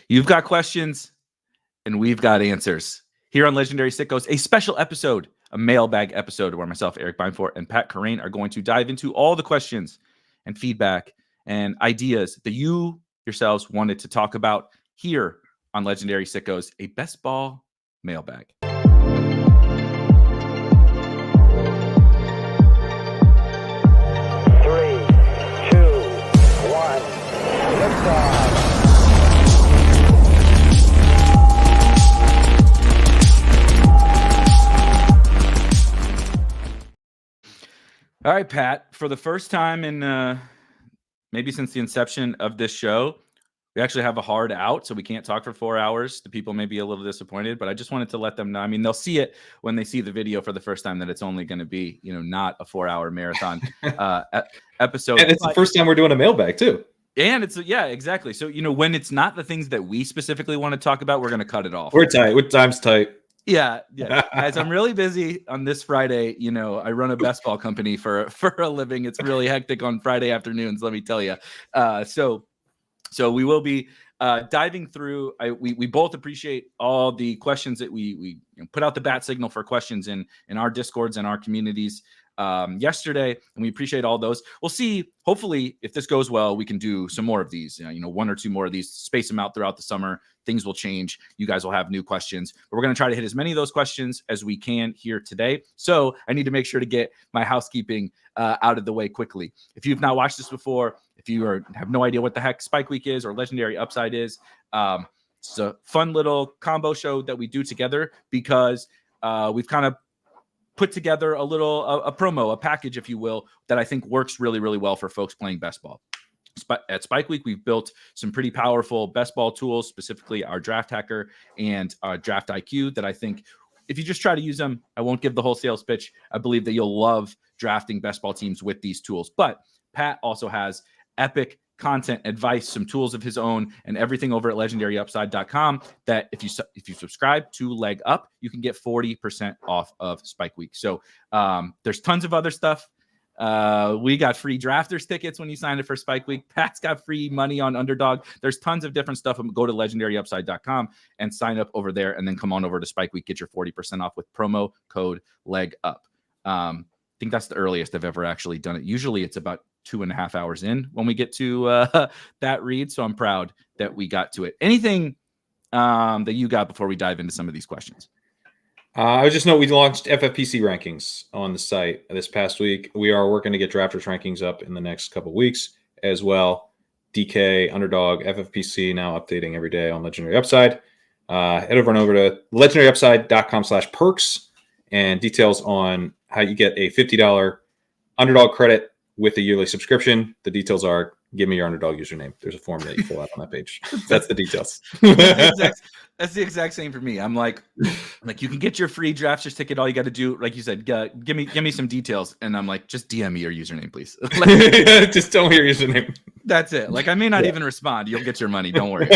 You've got questions, and we've got answers. Here on Legendary Sickos, a special episode, a mailbag episode where myself, Erik Beinfort, and Pat Corain are going to dive into all the questions and feedback and ideas that you yourselves wanted to talk about here on Legendary Sickos, a best ball mailbag. All right, Pat, for the first time in maybe since the inception of this show, we actually have a hard out, so we can't talk for 4 hours. The people may be a little disappointed, but I just wanted to let them know. I mean, they'll see it when they see the video for the first time that it's only going to be, not a 4-hour marathon episode. And it's the first time we're doing a mailbag, too. And yeah, exactly. So, when it's not the things that we specifically want to talk about, we're going to cut it off. We're tight. With time's tight. Yeah. Guys, I'm really busy on this Friday. I run a best ball company for a living. It's really hectic on Friday afternoons, let me tell you. So we will be diving through. We both appreciate all the questions that we put out the bat signal for questions in our Discords and our communities yesterday, and we appreciate all those. We'll see. Hopefully, if this goes well, we can do some more of these. 1 or 2 more of these. Space them out throughout the summer. Things will change. You guys will have new questions, but we're going to try to hit as many of those questions as we can here today. So I need to make sure to get my housekeeping out of the way quickly. If you've not watched this before, if you have no idea what the heck Spike Week is or Legendary Upside is, it's a fun little combo show that we do together because we've kind of put together a promo, a package, if you will, that I think works really, really well for folks playing best ball. At Spike Week, we've built some pretty powerful best ball tools, specifically our Draft Hacker and Draft IQ, that I think if you just try to use them, I won't give the whole sales pitch. I believe that you'll love drafting best ball teams with these tools. But Pat also has epic content, advice, some tools of his own, and everything over at legendaryupside.com that if you subscribe to Leg Up, you can get 40% off of Spike Week. So there's tons of other stuff. We got free drafters tickets when you sign up for Spike Week. Pat's got free money on Underdog. There's tons of different stuff. Go to legendaryupside.com and sign up over there, and then come on over to Spike Week, get your 40% off with promo code Leg Up. I think that's the earliest I've ever actually done it. Usually it's about 2.5 hours in when we get to that read. So I'm proud that we got to it. Anything that you got before we dive into some of these questions? I would just note we launched FFPC rankings on the site this past week. We are working to get drafters rankings up in the next couple of weeks as well. DK, Underdog, FFPC now updating every day on Legendary Upside. Head over to legendaryupside.com/perks and details on how you get a $50 Underdog credit with a yearly subscription. The details are give me your Underdog username. There's a form that you fill out on that page. That's the details. That's the exact same for me. I'm like you can get your free drafters ticket. All you got to do, like you said, give me some details. And I'm like, just DM me your username, please. Just tell me your username. That's it. Like, I may not even respond. You'll get your money. Don't worry.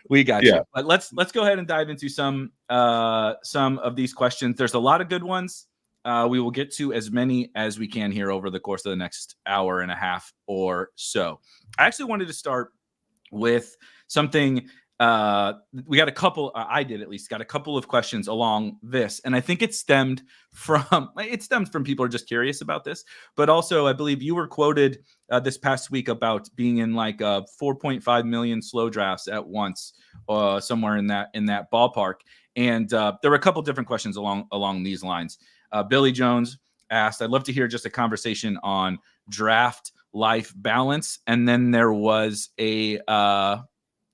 We got you. But let's go ahead and dive into some of these questions. There's a lot of good ones. We will get to as many as we can here over the course of the next hour and a half or so. I actually wanted to start with something. We got a couple. I did at least got a couple of questions along this, and I think it stemmed from people who are just curious about this, but also I believe you were quoted this past week about being in like 4.5 million slow drafts at once, somewhere in that ballpark. And there were a couple different questions along these lines. Billy Jones asked, I'd love to hear just a conversation on draft life balance. And then there was a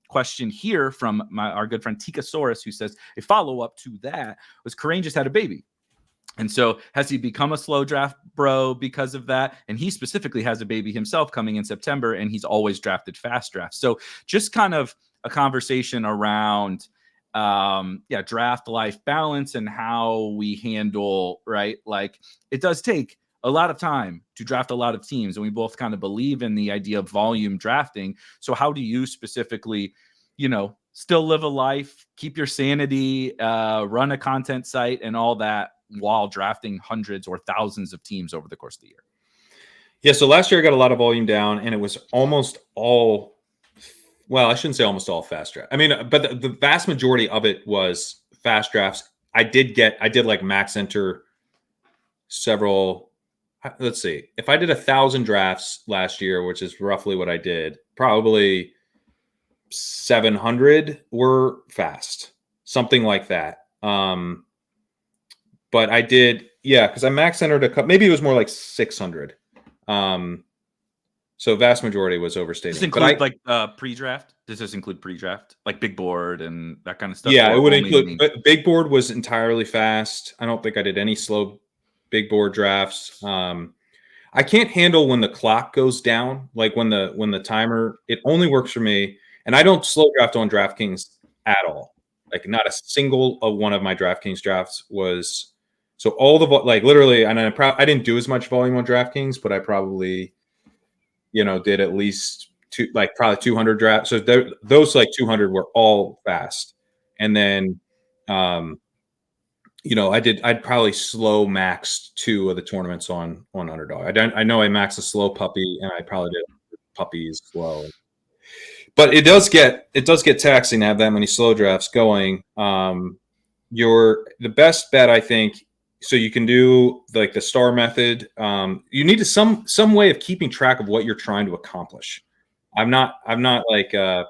question here from our good friend Tikasaurus, who says a follow-up to that was Corain just had a baby. And so has he become a slow draft bro because of that? And he specifically has a baby himself coming in September, and he's always drafted fast drafts. So just kind of a conversation around draft life balance and how we handle, right? Like, it does take a lot of time to draft a lot of teams, and we both kind of believe in the idea of volume drafting. So how do you specifically, still live a life, keep your sanity, run a content site and all that while drafting hundreds or thousands of teams over the course of the year? Yeah, so last year I got a lot of volume down, and it was almost all Well, I shouldn't say almost all fast draft. I mean, but the vast majority of it was fast drafts. I did like max enter several. Let's see. If I did 1,000 drafts last year, which is roughly what I did, probably 700 were fast, something like that. But I did, yeah, because I max entered a couple. Maybe it was more like 600. So vast majority was overstating. Does this include pre-draft? Does this include pre-draft, like big board and that kind of stuff? Yeah, it would include. But big board was entirely fast. I don't think I did any slow big board drafts. I can't handle when the clock goes down, like when the timer. It only works for me, and I don't slow draft on DraftKings at all. Like not a single one of my DraftKings drafts was. So all the literally, and I didn't do as much volume on DraftKings, but I probably, did at least probably 200 drafts. So those 200 were all fast, and then, I'd probably slow maxed 2 of the tournaments on Underdog. I know I maxed a slow puppy, and I probably did puppies slow. But it does get taxing to have that many slow drafts going. The best bet, I think. So you can do the star method. You need some way of keeping track of what you're trying to accomplish. I'm not good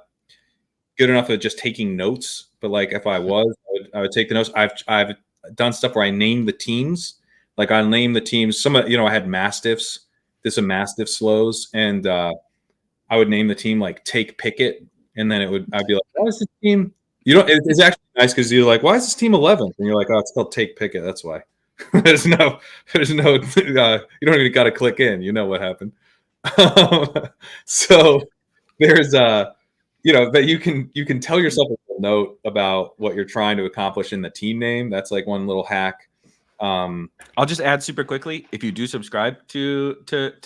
enough at just taking notes, but if I was, I would take the notes. I've done stuff where I name the teams. I name the teams. I had Mastiffs. There's some Mastiff slows, and I would name the team Take Picket, and then I'd be like, why is this team? It's actually nice because you're like, why is this team 11th? And you're like, oh, it's called Take Picket. That's why. there's no you don't even got to click in. You know what happened. So there's that you can tell yourself a little note about what you're trying to accomplish in the team name. That's one little hack. I'll just add super quickly. If you do subscribe to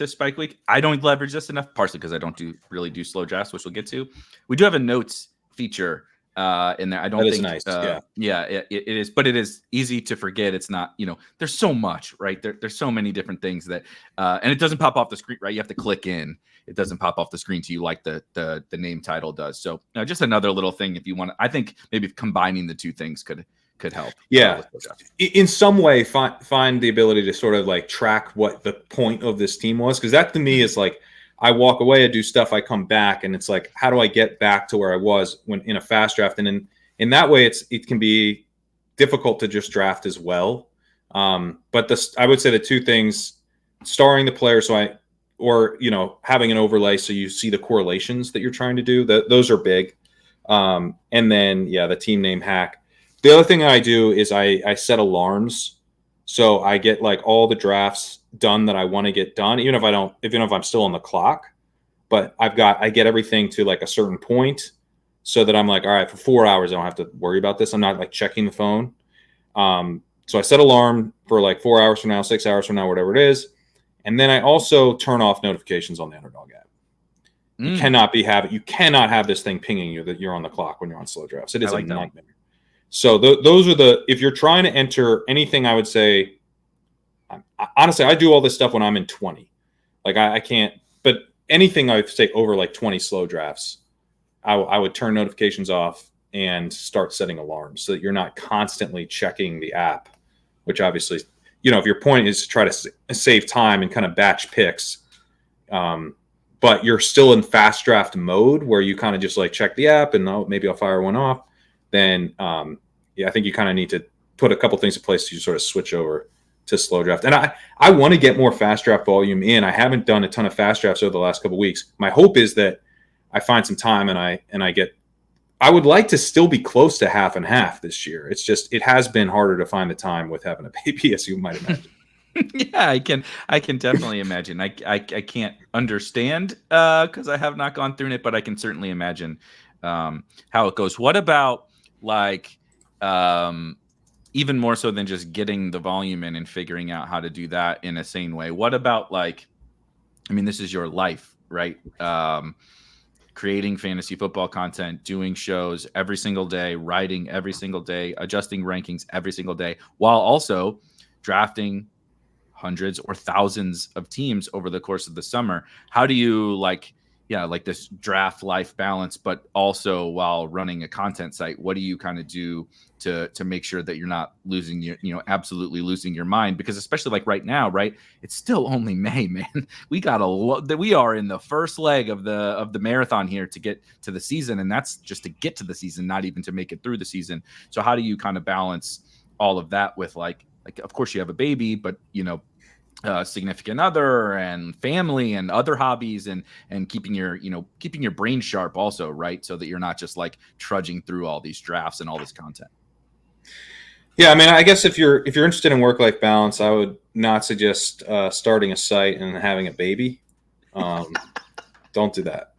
Spike Week, I don't leverage this enough, partially because I don't really do slow drafts, which we'll get to. We do have a notes feature in there. I don't think nice. It is, but it is easy to forget. It's not, there's so much, right? There's so many different things that, and it doesn't pop off the screen, right? You have to click in. It doesn't pop off the screen to you like the name title does. So just another little thing if you want. I think maybe combining the two things could help. Yeah, in some way, find the ability to sort of track what the point of this team was, because that to me is I walk away, I do stuff, I come back, and it's how do I get back to where I was when in a fast draft? And in that way, it can be difficult to just draft as well. But I would say the two things: starring the player, having an overlay so you see the correlations that you're trying to do. Those are big. And then the team name hack. The other thing I do is I set alarms, so I get all the drafts done that I want to get done, even if I'm still on the clock. But I get everything to a certain point, so that I'm all right, for 4 hours I don't have to worry about this. I'm not checking the phone. So I set alarm for 4 hours from now, 6 hours from now, whatever it is, and then I also turn off notifications on the Underdog app. You cannot have this thing pinging you that you're on the clock when you're on slow drafts. It is a nightmare. So those are if you're trying to enter anything, I would say, honestly, I do all this stuff when I'm in 20. I can't, but anything I would say over 20 slow drafts, I would turn notifications off and start setting alarms so that you're not constantly checking the app, which obviously, if your point is to try to save time and kind of batch picks, but you're still in fast draft mode where you kind of just check the app and maybe I'll fire one off. Then I think you kind of need to put a couple things in place to sort of switch over to slow draft. And I want to get more fast draft volume in. I haven't done a ton of fast drafts over the last couple of weeks. My hope is that I find some time and I would like to still be close to half and half this year. It's just, it has been harder to find the time with having a baby, as you might imagine. Yeah, I can definitely imagine. I can't understand because I have not gone through it, but I can certainly imagine how it goes. What about even more so than just getting the volume in and figuring out how to do that in a sane way? What about this is your life, right? Creating fantasy football content, doing shows every single day, writing every single day, adjusting rankings every single day, while also drafting hundreds or thousands of teams over the course of the summer. How do you like this draft life balance, but also while running a content site, what do you kind of do to make sure that you're not losing absolutely losing your mind? Because especially like right now, right, it's still only May, man. We got we are in the first leg of the marathon here to get to the season, and that's just to get to the season, not even to make it through the season. So how do you kind of balance all of that with like of course you have a baby, but significant other and family and other hobbies and keeping your brain sharp also, right? So that you're not just like trudging through all these drafts and all this content. Yeah, I mean, I guess if you're interested in work-life balance, I would not suggest starting a site and having a baby. Don't do that.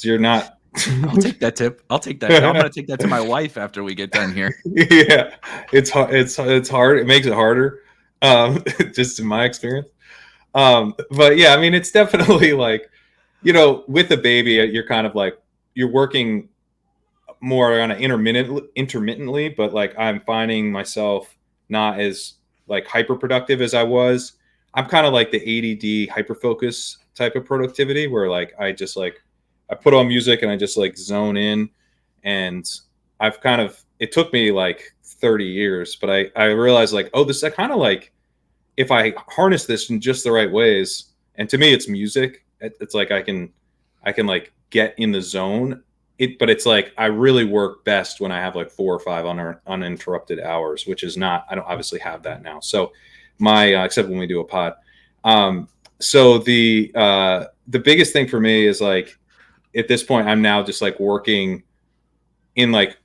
You're not. I'll take that tip. I'm going to take that to my wife after we get done here. Yeah, it's hard. It's hard. It makes it harder, just in my experience. But yeah, I mean, it's definitely like, with a baby, you're kind of like you're working more on an intermittently, but like I'm finding myself not as like hyper productive as I was. I'm kind of like the ADD hyper focus type of productivity where like I just like I put on music and I just like zone in, and it took me like 30 years, but I realized like, oh, this I kind of like if I harness this in just the right ways, and to me it's music. It's like I can like get in the zone. But it's like I really work best when I have like 4 or 5 uninterrupted hours, which is not. I don't obviously have that now. So except when we do a pod. So the biggest thing for me is like at this point I'm now just like working in like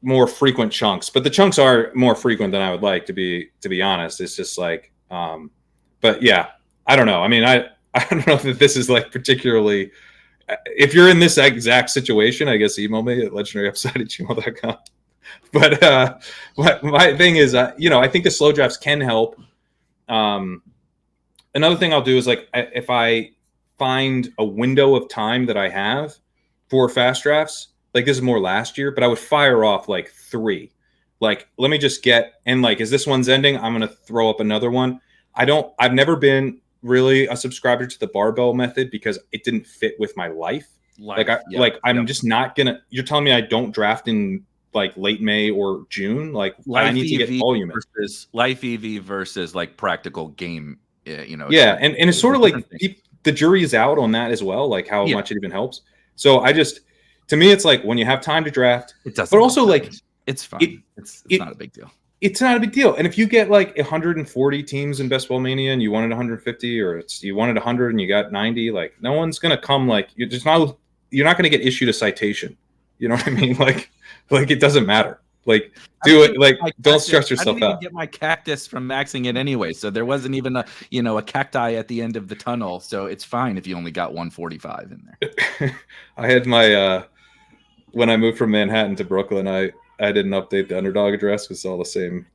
more frequent chunks, but the chunks are more frequent than I would like to be honest. It's just like, but yeah, I don't know. I mean, I don't know that this is like particularly. If you're in this exact situation, I guess email me at legendaryupside@gmail.com. But my thing is, I think the slow drafts can help. Another thing I'll do is like if I find a window of time that I have for fast drafts, like this is more last year, but I would fire off like 3. Like, let me just and like, as this one's ending, I'm going to throw up another one. I've never been really a subscriber to the barbell method because it didn't fit with my life. I'm just not gonna. You're telling me I don't draft in like late May or June? Like I need to get volume versus life EV versus like practical game. Yeah, and it's sort of like the jury is out on that as well. Like how much it even helps. So to me, it's like when you have time to draft, it doesn't. But also like it's fine. It's not a big deal. It's not a big deal. And if you get like 140 teams in Best Ball Mania and you wanted 150 or you wanted 100 and you got 90, like no one's going to come like you're not going to get issued a citation. You know what I mean? Like it doesn't matter. Like do it. Like don't stress yourself out. I didn't even get my cactus from maxing it anyway. So there wasn't even a cacti at the end of the tunnel. So it's fine if you only got 145 in there. I had my, when I moved from Manhattan to Brooklyn, I didn't update the underdog address. It's all the same.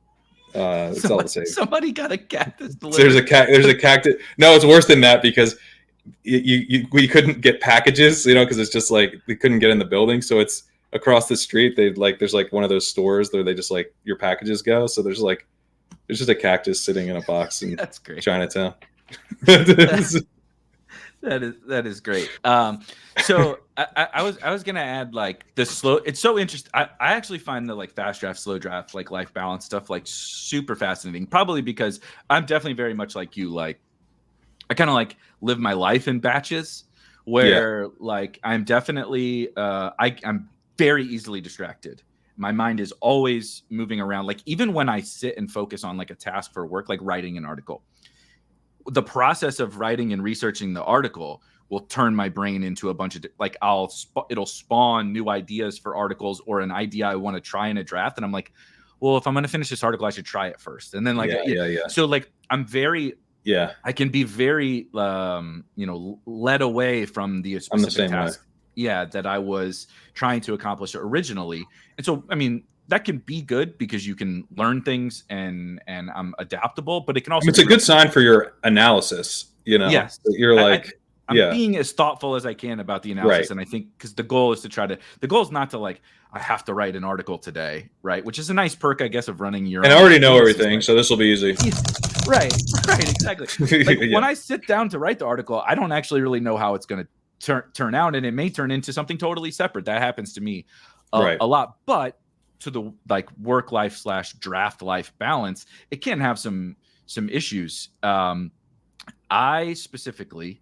It's all the same. Somebody got a cactus delivered. There's a cactus. No, it's worse than that because we couldn't get packages, because it's just like we couldn't get in the building. So it's across the street. There's like one of those stores where they just like your packages go. So there's just a cactus sitting in a box in That's great. Chinatown. That is great. So I was gonna add like the slow. It's so interesting. I actually find the like fast draft, slow draft, like life balance stuff like super fascinating. Probably because I'm definitely very much like you. Like I kind of like live my life in batches where like I'm definitely I'm very easily distracted. My mind is always moving around. Like even when I sit and focus on like a task for work, like writing an article. The process of writing and researching the article will turn my brain into a bunch of like it'll spawn new ideas for articles or an idea I want to try in a draft, and I'm like, well, if I'm going to finish this article, I should try it first, and then like So like I'm very I can be very led away from the specific task that I was trying to accomplish originally, and so I mean. That can be good because you can learn things and I'm adaptable, but it can also. It's a good sign for your analysis, Yes, you're like, I'm being as thoughtful as I can about the analysis, and I think because the goal is not to like I have to write an article today, right? Which is a nice perk, I guess, of running your. And I already know everything, so this will be easy. Right, exactly. Like when I sit down to write the article, I don't actually really know how it's going to turn out, and it may turn into something totally separate. That happens to me Right. a lot. But to the like work life / draft life balance, it can have some issues. I specifically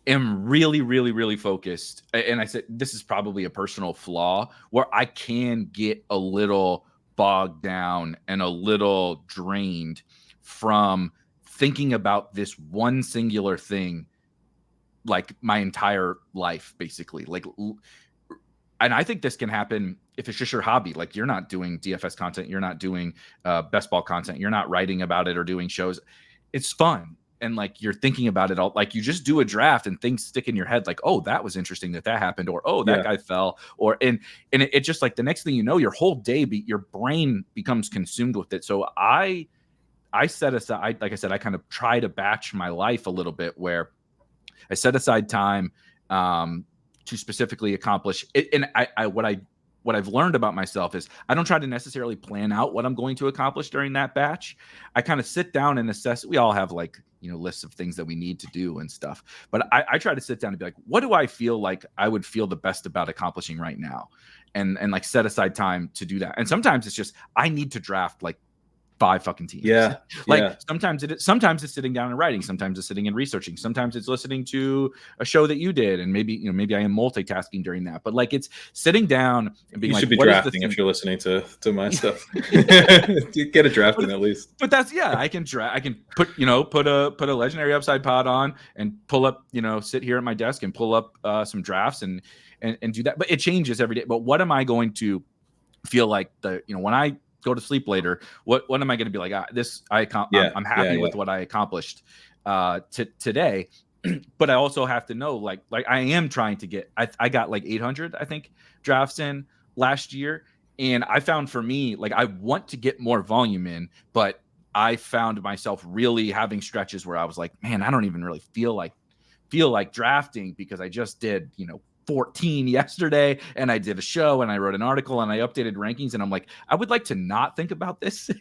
am really, really, really focused. And I said, this is probably a personal flaw where I can get a little bogged down and a little drained from thinking about this one singular thing, like my entire life, basically. Like, and I think this can happen if it's just your hobby. Like, you're not doing DFS content, you're not doing best ball content, you're not writing about it or doing shows. It's fun. And like, you're thinking about it all, like you just do a draft and things stick in your head, like, oh, that was interesting that happened, or oh, that guy fell, or and it just like the next thing you know, your whole day, your brain becomes consumed with it. So I set aside, like I said, I kind of try to batch my life a little bit, where I set aside time to specifically accomplish it. And what I've learned about myself is I don't try to necessarily plan out what I'm going to accomplish during that batch. I kind of sit down and assess. We all have like, lists of things that we need to do and stuff. But I try to sit down and be like, what do I feel like I would feel the best about accomplishing right now? And like set aside time to do that. And sometimes it's just, I need to draft like 5 fucking teams. Sometimes it's sitting down and writing. Sometimes it's sitting and researching. Sometimes it's listening to a show that you did, and maybe I am multitasking during that. But like, it's sitting down and being you like, should be drafting if you're listening to my stuff. Get a draft in at least. But that's I can put a legendary upside pod on and pull up, sit here at my desk and pull up some drafts and do that. But it changes every day. But what am I going to feel like when I go to sleep later, what am I going to be like? I'm happy with what I accomplished today. But I also have to know, like I am trying to get, I got like 800, I think, drafts in last year. And I found, for me, like, I want to get more volume in, but I found myself really having stretches where I was like, man, I don't even really feel like drafting, because I just did, 14 yesterday, and I did a show and I wrote an article and I updated rankings, and I'm like, I would like to not think about this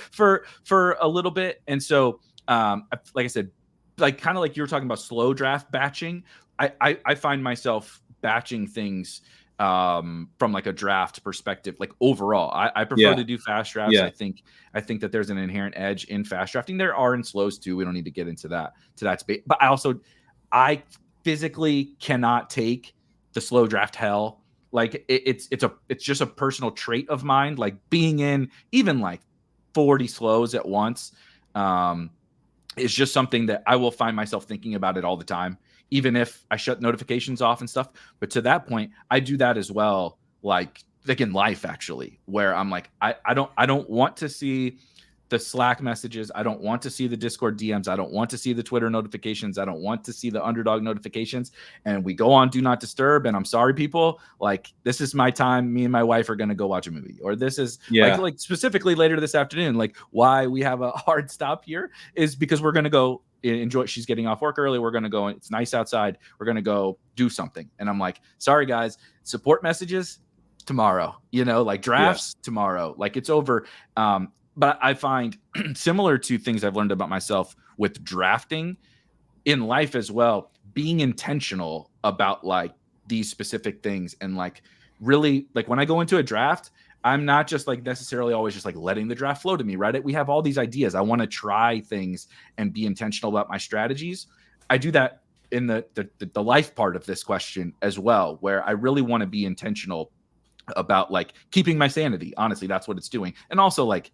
for a little bit. And so like I said, like kind of like you were talking about slow draft batching, I find myself batching things from like a draft perspective. Like, overall, I prefer to do fast drafts. I think that there's an inherent edge in fast drafting. There are in slows too. We don't need to get into that debate, but I physically cannot take the slow draft hell. Like, it's just a personal trait of mine. Like, being in even like 40 slows at once is just something that I will find myself thinking about it all the time, even if I shut notifications off and stuff. But to that point, I do that as well, like in life, actually, where I'm like, I don't want to see the Slack messages. I don't want to see the Discord DMs. I don't want to see the Twitter notifications. I don't want to see the Underdog notifications. And we go on Do Not Disturb. And I'm sorry, people, like, this is my time. Me and my wife are going to go watch a movie. Or this is like specifically later this afternoon. Like, why we have a hard stop here is because we're going to go enjoy. She's getting off work early. We're going to go. It's nice outside. We're going to go do something. And I'm like, sorry, guys, support messages tomorrow, like drafts tomorrow. Like, it's over. But I find, similar to things I've learned about myself with drafting in life as well, being intentional about like these specific things, and like really, like, when I go into a draft, I'm not just like necessarily always just like letting the draft flow to me, right? We have all these ideas. I want to try things and be intentional about my strategies. I do that in the life part of this question as well, where I really want to be intentional about like keeping my sanity. Honestly, that's what it's doing. And also, like,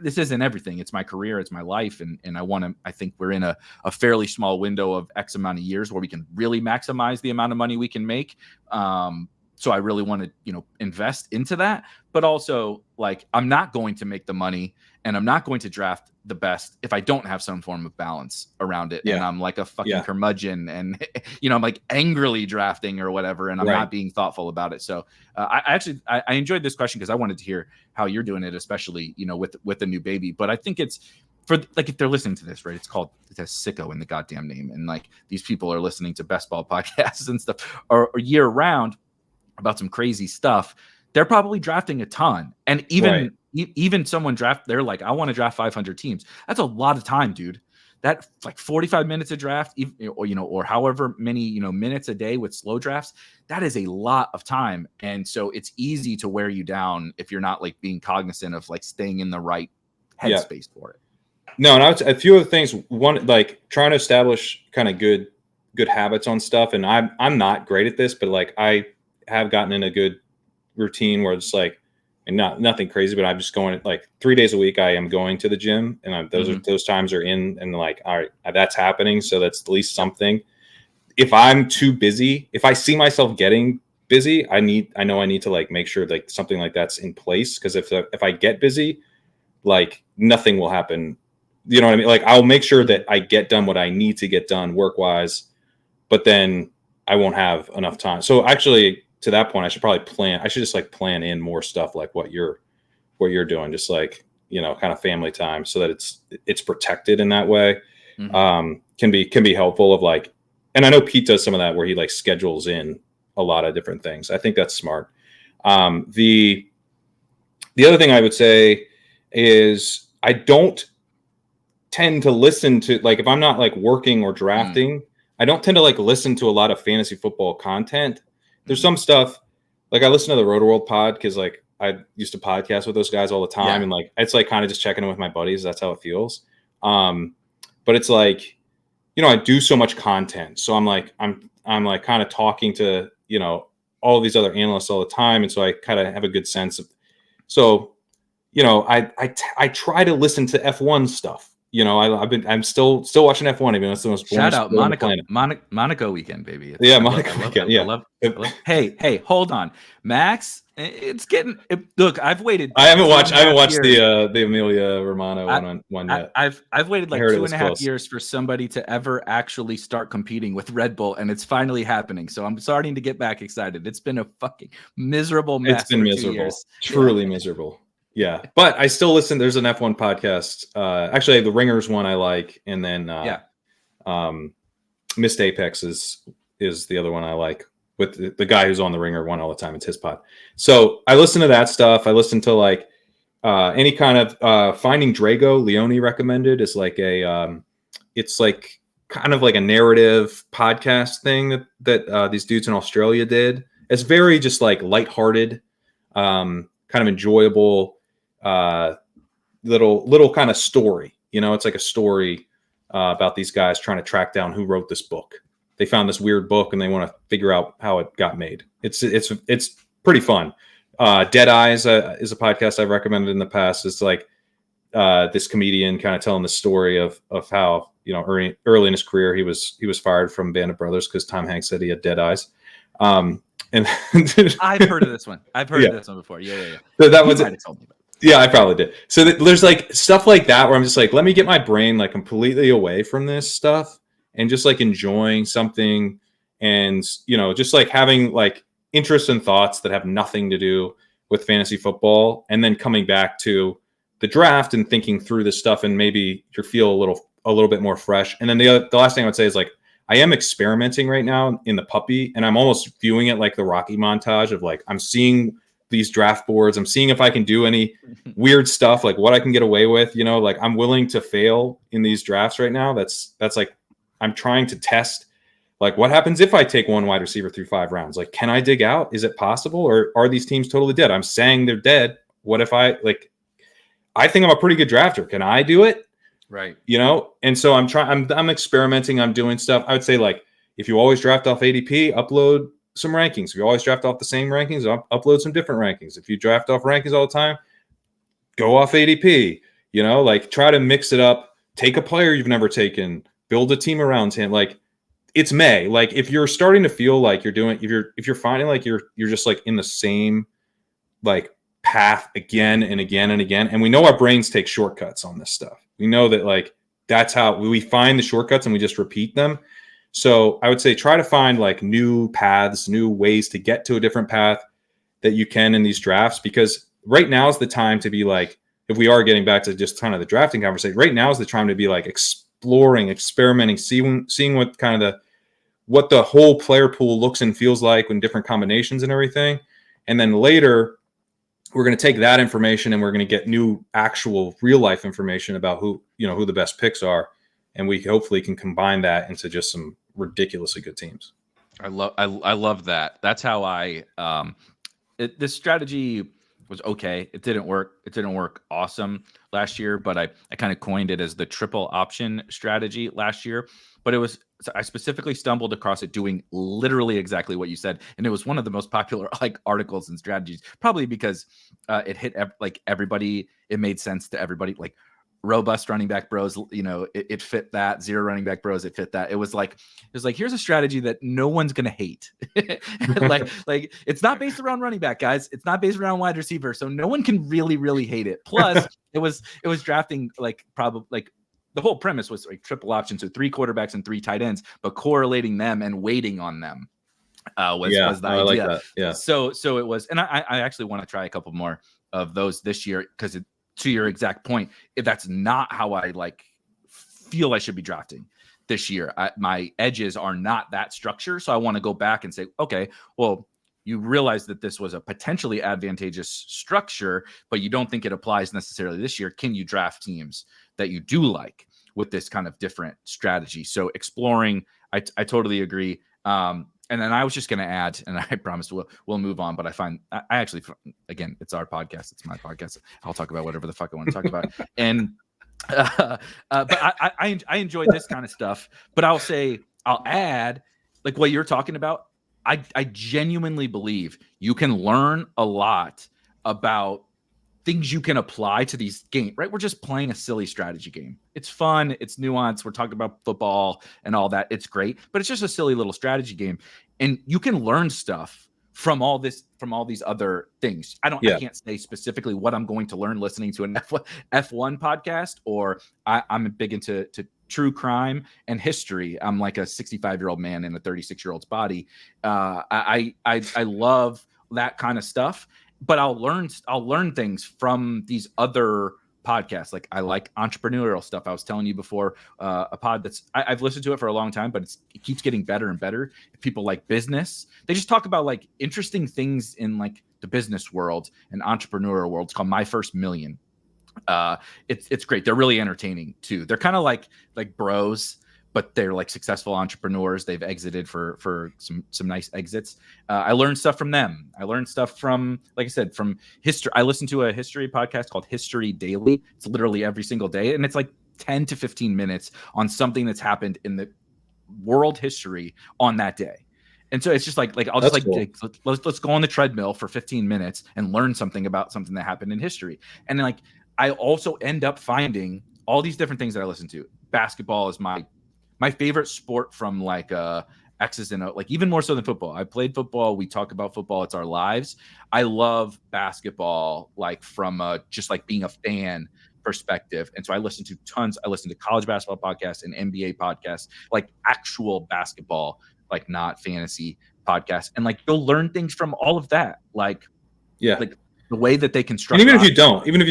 this isn't everything. It's my career. It's my life. And I think we're in a fairly small window of X amount of years where we can really maximize the amount of money we can make. So I really want to, invest into that. But also, like, I'm not going to make the money and I'm not going to draft the best if I don't have some form of balance around it. And I'm like a fucking curmudgeon, and, I'm like angrily drafting or whatever, and I'm not being thoughtful about it. So I enjoyed this question because I wanted to hear how you're doing it, especially, with the new baby. But I think it's, for like, if they're listening to this, right, it has Sicko in the goddamn name. And like, these people are listening to best ball podcasts and stuff or year round about some crazy stuff. They're probably drafting a ton. And even someone they're like, I want to draft 500 teams. That's a lot of time, dude. that like 45 minutes a draft, or however many, minutes a day with slow drafts, that is a lot of time. And so it's easy to wear you down if you're not like being cognizant of like staying in the right headspace for it. No, and a few other things. One, like trying to establish kind of good habits on stuff. And I'm not great at this, but like I have gotten in a good routine where it's like, and nothing crazy, but I'm just going like 3 days a week. I am going to the gym, and those times are in, and like, all right, that's happening. So that's at least something. If I'm too busy, if I see myself getting busy, I know I need to like make sure like something like that's in place. Because if I get busy, like nothing will happen. You know what I mean? Like I'll make sure that I get done what I need to get done work wise, but then I won't have enough time. So actually, to that point, I should probably plan. I should just like plan in more stuff like what you're doing, just like, kind of family time, so that it's protected in that way. Can be helpful of like, and I know Pete does some of that where he like schedules in a lot of different things. I think that's smart. The other thing I would say is I don't tend to listen to, like, if I'm not like working or drafting, I don't tend to like listen to a lot of fantasy football content. There's some stuff like I listen to the Roto-World pod because like I used to podcast with those guys all the time, and like it's like kind of just checking in with my buddies. That's how it feels. But it's like, I do so much content, so I'm like kind of talking to all of these other analysts all the time, and so I kind of have a good sense of. So, I try to listen to F1 stuff. I'm still watching F1, even though it's the most boring shout out Monaco weekend, baby. Monaco weekend. Yeah. I love. Hey, hold on, Max. It's getting. Look, I've waited. I haven't watched the Emilia Romagna one yet. I've waited like 2.5 years for somebody to ever actually start competing with Red Bull, and it's finally happening. So I'm starting to get back excited. It's been a fucking miserable mess. It's been miserable, 2 years. Truly miserable. Yeah, but I still listen. There's an F1 podcast. Actually, the Ringers one I like, and then Missed Apex is the other one I like, with the guy who's on the Ringer one all the time. It's his pod. So I listen to that stuff. I listen to like any kind of Finding Drago. Leone recommended is like it's like kind of like a narrative podcast thing that these dudes in Australia did. It's very just like lighthearted, kind of enjoyable. Little kind of story, it's like a story about these guys trying to track down who wrote this book. They found this weird book and they want to figure out how it got made. It's pretty fun. Dead Eyes is a podcast I've recommended in the past. It's like this comedian kind of telling the story of how early in his career he was fired from Band of Brothers because Tom Hanks said he had dead eyes. And I've heard of this one. I've heard of this one before. Yeah. So that was it. Yeah, I probably did. So there's like stuff like that where I'm just like, let me get my brain like completely away from this stuff and just like enjoying something, and just like having like interests and thoughts that have nothing to do with fantasy football, and then coming back to the draft and thinking through this stuff, and maybe you feel a little bit more fresh. And then the last thing I would say is like, I am experimenting right now in the puppy, and I'm almost viewing it like the Rocky montage of like, I'm seeing these draft boards. I'm seeing if I can do any weird stuff, like what I can get away with, like I'm willing to fail in these drafts right now. That's like, I'm trying to test, like what happens if I take one wide receiver through 5 rounds? Like, can I dig out? Is it possible? Or are these teams totally dead? I'm saying they're dead. What if I think I'm a pretty good drafter. Can I do it? Right. And so I'm experimenting. I'm doing stuff. I would say like, if you always draft off ADP, upload some rankings. If you always draft off the same rankings, upload some different rankings. If you draft off rankings all the time, go off ADP, like try to mix it up, take a player you've never taken, build a team around him. Like it's May. Like if you're starting to feel like you're doing, if you're finding like you're just like in the same like path again and again and again. And we know our brains take shortcuts on this stuff. We know that like, that's how we find the shortcuts and we just repeat them. So I would say try to find like new paths, new ways to get to a different path that you can in these drafts, because right now is the time to be like, if we are getting back to just kind of the drafting conversation, right now is the time to be like exploring, experimenting, seeing what kind of what the whole player pool looks and feels like in different combinations and everything. And then later we're going to take that information and we're going to get new actual real life information about who the best picks are. and we hopefully can combine that into just some ridiculously good teams. I love that. That's how this strategy was okay. It didn't work. It didn't work awesome last year, but I kind of coined it as the triple option strategy last year. But I specifically stumbled across it doing literally exactly what you said. And it was one of the most popular like articles and strategies, probably because it hit like everybody. It made sense to everybody. Like robust running back bros, it fit that. Zero running back bros, it fit that. It was like here's a strategy that no one's gonna hate. like it's not based around running back, guys. It's not based around wide receiver, so no one can really hate it. Plus, it was drafting probably the whole premise was like triple option, so 3 quarterbacks and 3 tight ends, but correlating them and waiting on them was the idea. I like that. Yeah. So it was, and I actually want to try a couple more of those this year because to your exact point, if that's not how I feel I should be drafting this year. My edges are not that structure. So I want to go back and say, okay, well, you realize that this was a potentially advantageous structure, but you don't think it applies necessarily this year. Can you draft teams that you do like with this kind of different strategy? So exploring, I totally agree. And then I was just going to add, and I promised we'll move on, but I actually, again, it's our podcast. It's my podcast. I'll talk about whatever the fuck I want to talk about. And, but I enjoy this kind of stuff, but I'll add like what you're talking about. I genuinely believe you can learn a lot about things you can apply to these games, right? We're just playing a silly strategy game. It's fun. It's nuanced. We're talking about football and all that. It's great, but it's just a silly little strategy game. And you can learn stuff from all these other things. I can't say specifically what I'm going to learn listening to an F1 podcast, or I'm big into true crime and history. I'm like a 65-year-old man in a 36-year-old's body. I love that kind of stuff. But I'll learn things from these other podcasts. Like I like entrepreneurial stuff. I was telling you before, a pod I've listened to it for a long time, but it keeps getting better and better. If people like business, they just talk about like interesting things in like the business world and entrepreneurial world. It's called My First Million. It's great. They're really entertaining too. They're kind of like bros, but they're like successful entrepreneurs. They've exited for some nice exits. I learned stuff from them. I learned stuff from, like I said, from history. I listened to a history podcast called History Daily. It's literally every single day. And it's like 10 to 15 minutes on something that's happened in the world history on that day. And so it's just like I'll just cool. Let's go on the treadmill for 15 minutes and learn something about something that happened in history. And then I also end up finding all these different things that I listen to. Basketball is my favorite sport from X's and O, even more so than football. I played football. We talk about football. It's our lives. I love basketball, from just being a fan perspective. And so I listen to tons. I listen to college basketball podcasts and NBA podcasts, actual basketball, not fantasy podcasts. And you'll learn things from all of that. The way that they construct. And even if you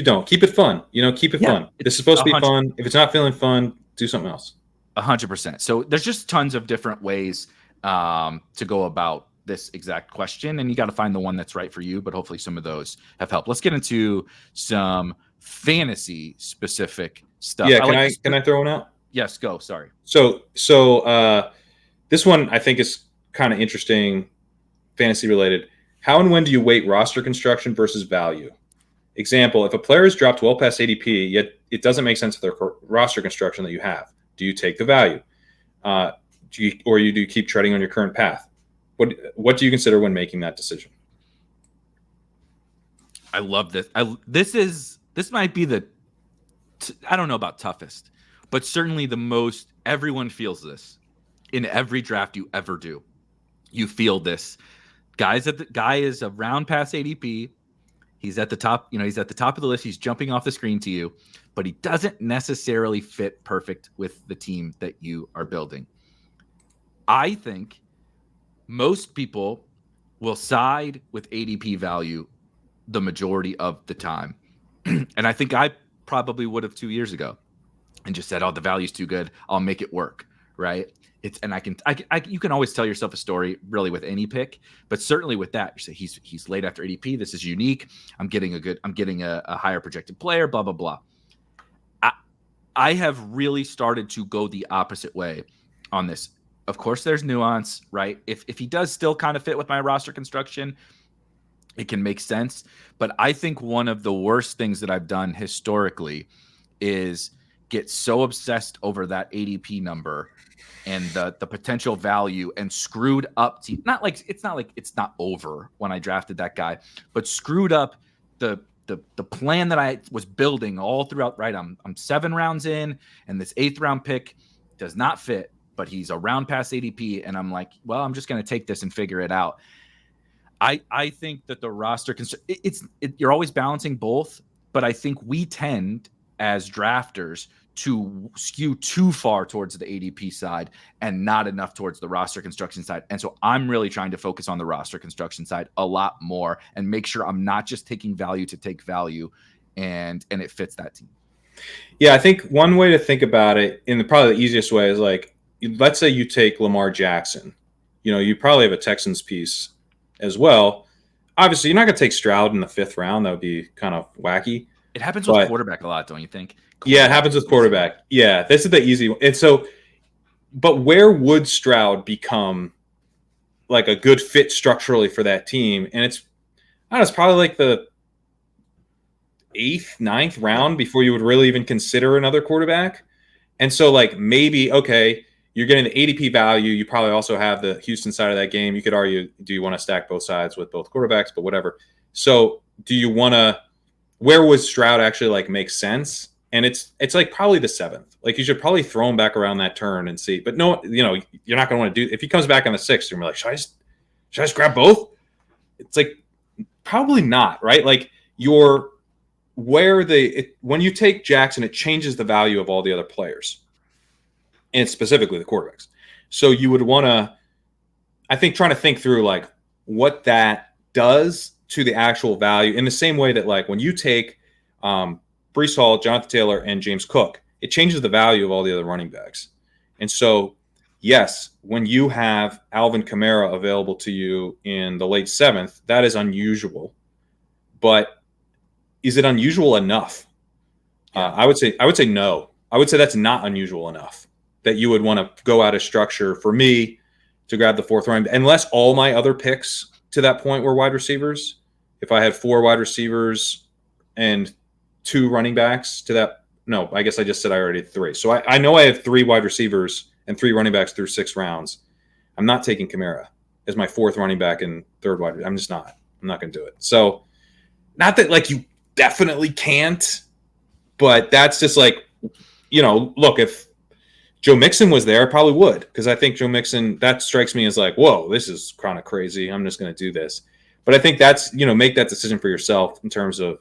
don't, keep it fun. Keep it fun. This is supposed to be fun. If it's not feeling fun, do something else. 100%. So there's just tons of different ways to go about this exact question, and you got to find the one that's right for you. But hopefully, some of those have helped. Let's get into some fantasy specific stuff. Yeah, can I throw one out? Yes, go. Sorry. So this one I think is kind of interesting, fantasy related. How and when do you weight roster construction versus value? Example: if a player is dropped well past ADP, yet it doesn't make sense with their roster construction that you have. Do you take the value, do you keep treading on your current path? What do you consider when making that decision? I love this. This might be I don't know about toughest, but certainly the most. Everyone feels this in every draft you ever do. You feel this. Guy is around past ADP. He's at the top, he's at the top of the list. He's jumping off the screen to you, but he doesn't necessarily fit perfect with the team that you are building. I think most people will side with ADP value the majority of the time. And I think I probably would have 2 years ago and just said, oh, the value's too good. I'll make it work. Right. You can always tell yourself a story really with any pick, but certainly with that, you say he's late after ADP. This is unique. I'm getting a higher projected player, blah, blah, blah. I have really started to go the opposite way on this. Of course, there's nuance, right? If he does still kind of fit with my roster construction, it can make sense. But I think one of the worst things that I've done historically is get so obsessed over that ADP number and the potential value and screwed up team. Not like it's not over when I drafted that guy, but screwed up the plan that I was building all throughout. Right, I'm 7 rounds in, and this 8th round pick does not fit, but he's a round past ADP, and I'm like, well, I'm just going to take this and figure it out. I think that the roster you're always balancing both, but I think we tend as drafters to skew too far towards the ADP side and not enough towards the roster construction side. And so I'm really trying to focus on the roster construction side a lot more and make sure I'm not just taking value to take value, and it fits that team. Yeah, I think one way to think about it, and probably the easiest way, is like, let's say you take Lamar Jackson. You probably have a Texans piece as well. Obviously, you're not going to take Stroud in the 5th round. That would be kind of wacky. It happens with quarterback a lot, don't you think? Yeah, it happens with quarterback. Yeah, this is the easy one. And so, but where would Stroud become like a good fit structurally for that team? And it's probably like the 8th, 9th round before you would really even consider another quarterback. And so, like, maybe, okay, you're getting the ADP value. You probably also have the Houston side of that game. You could argue, do you want to stack both sides with both quarterbacks? But whatever. So do you want to – where would Stroud actually, like, make sense? And it's like probably the 7th. Like, you should probably throw him back around that turn and see. But no, you're not going to want to do – if he comes back on the 6th, you're like, should I just grab both? It's like probably not, right? Like, when you take Jackson, it changes the value of all the other players, and specifically the quarterbacks. So you would want to, I think, trying to think through like what that does to the actual value, in the same way that, like, when you take Breece Hall, Jonathan Taylor, and James Cook, it changes the value of all the other running backs. And so, yes, when you have Alvin Kamara available to you in the late 7th, that is unusual. But is it unusual enough? Yeah. I would say no. I would say that's not unusual enough that you would want to go out of structure for me to grab the 4th round, unless all my other picks to that point were wide receivers. If I had 4 wide receivers and 2 running backs to that, no, I guess I just said I already had 3. So I know I have 3 wide receivers and 3 running backs through 6 rounds. I'm not taking Kamara as my 4th running back and 3rd wide. I'm just not. I'm not going to do it. So, not that, like, you definitely can't, but that's just like, look, if Joe Mixon was there, I probably would, because I think Joe Mixon, that strikes me as like, whoa, this is kind of crazy. I'm just going to do this. But I think that's, make that decision for yourself in terms of,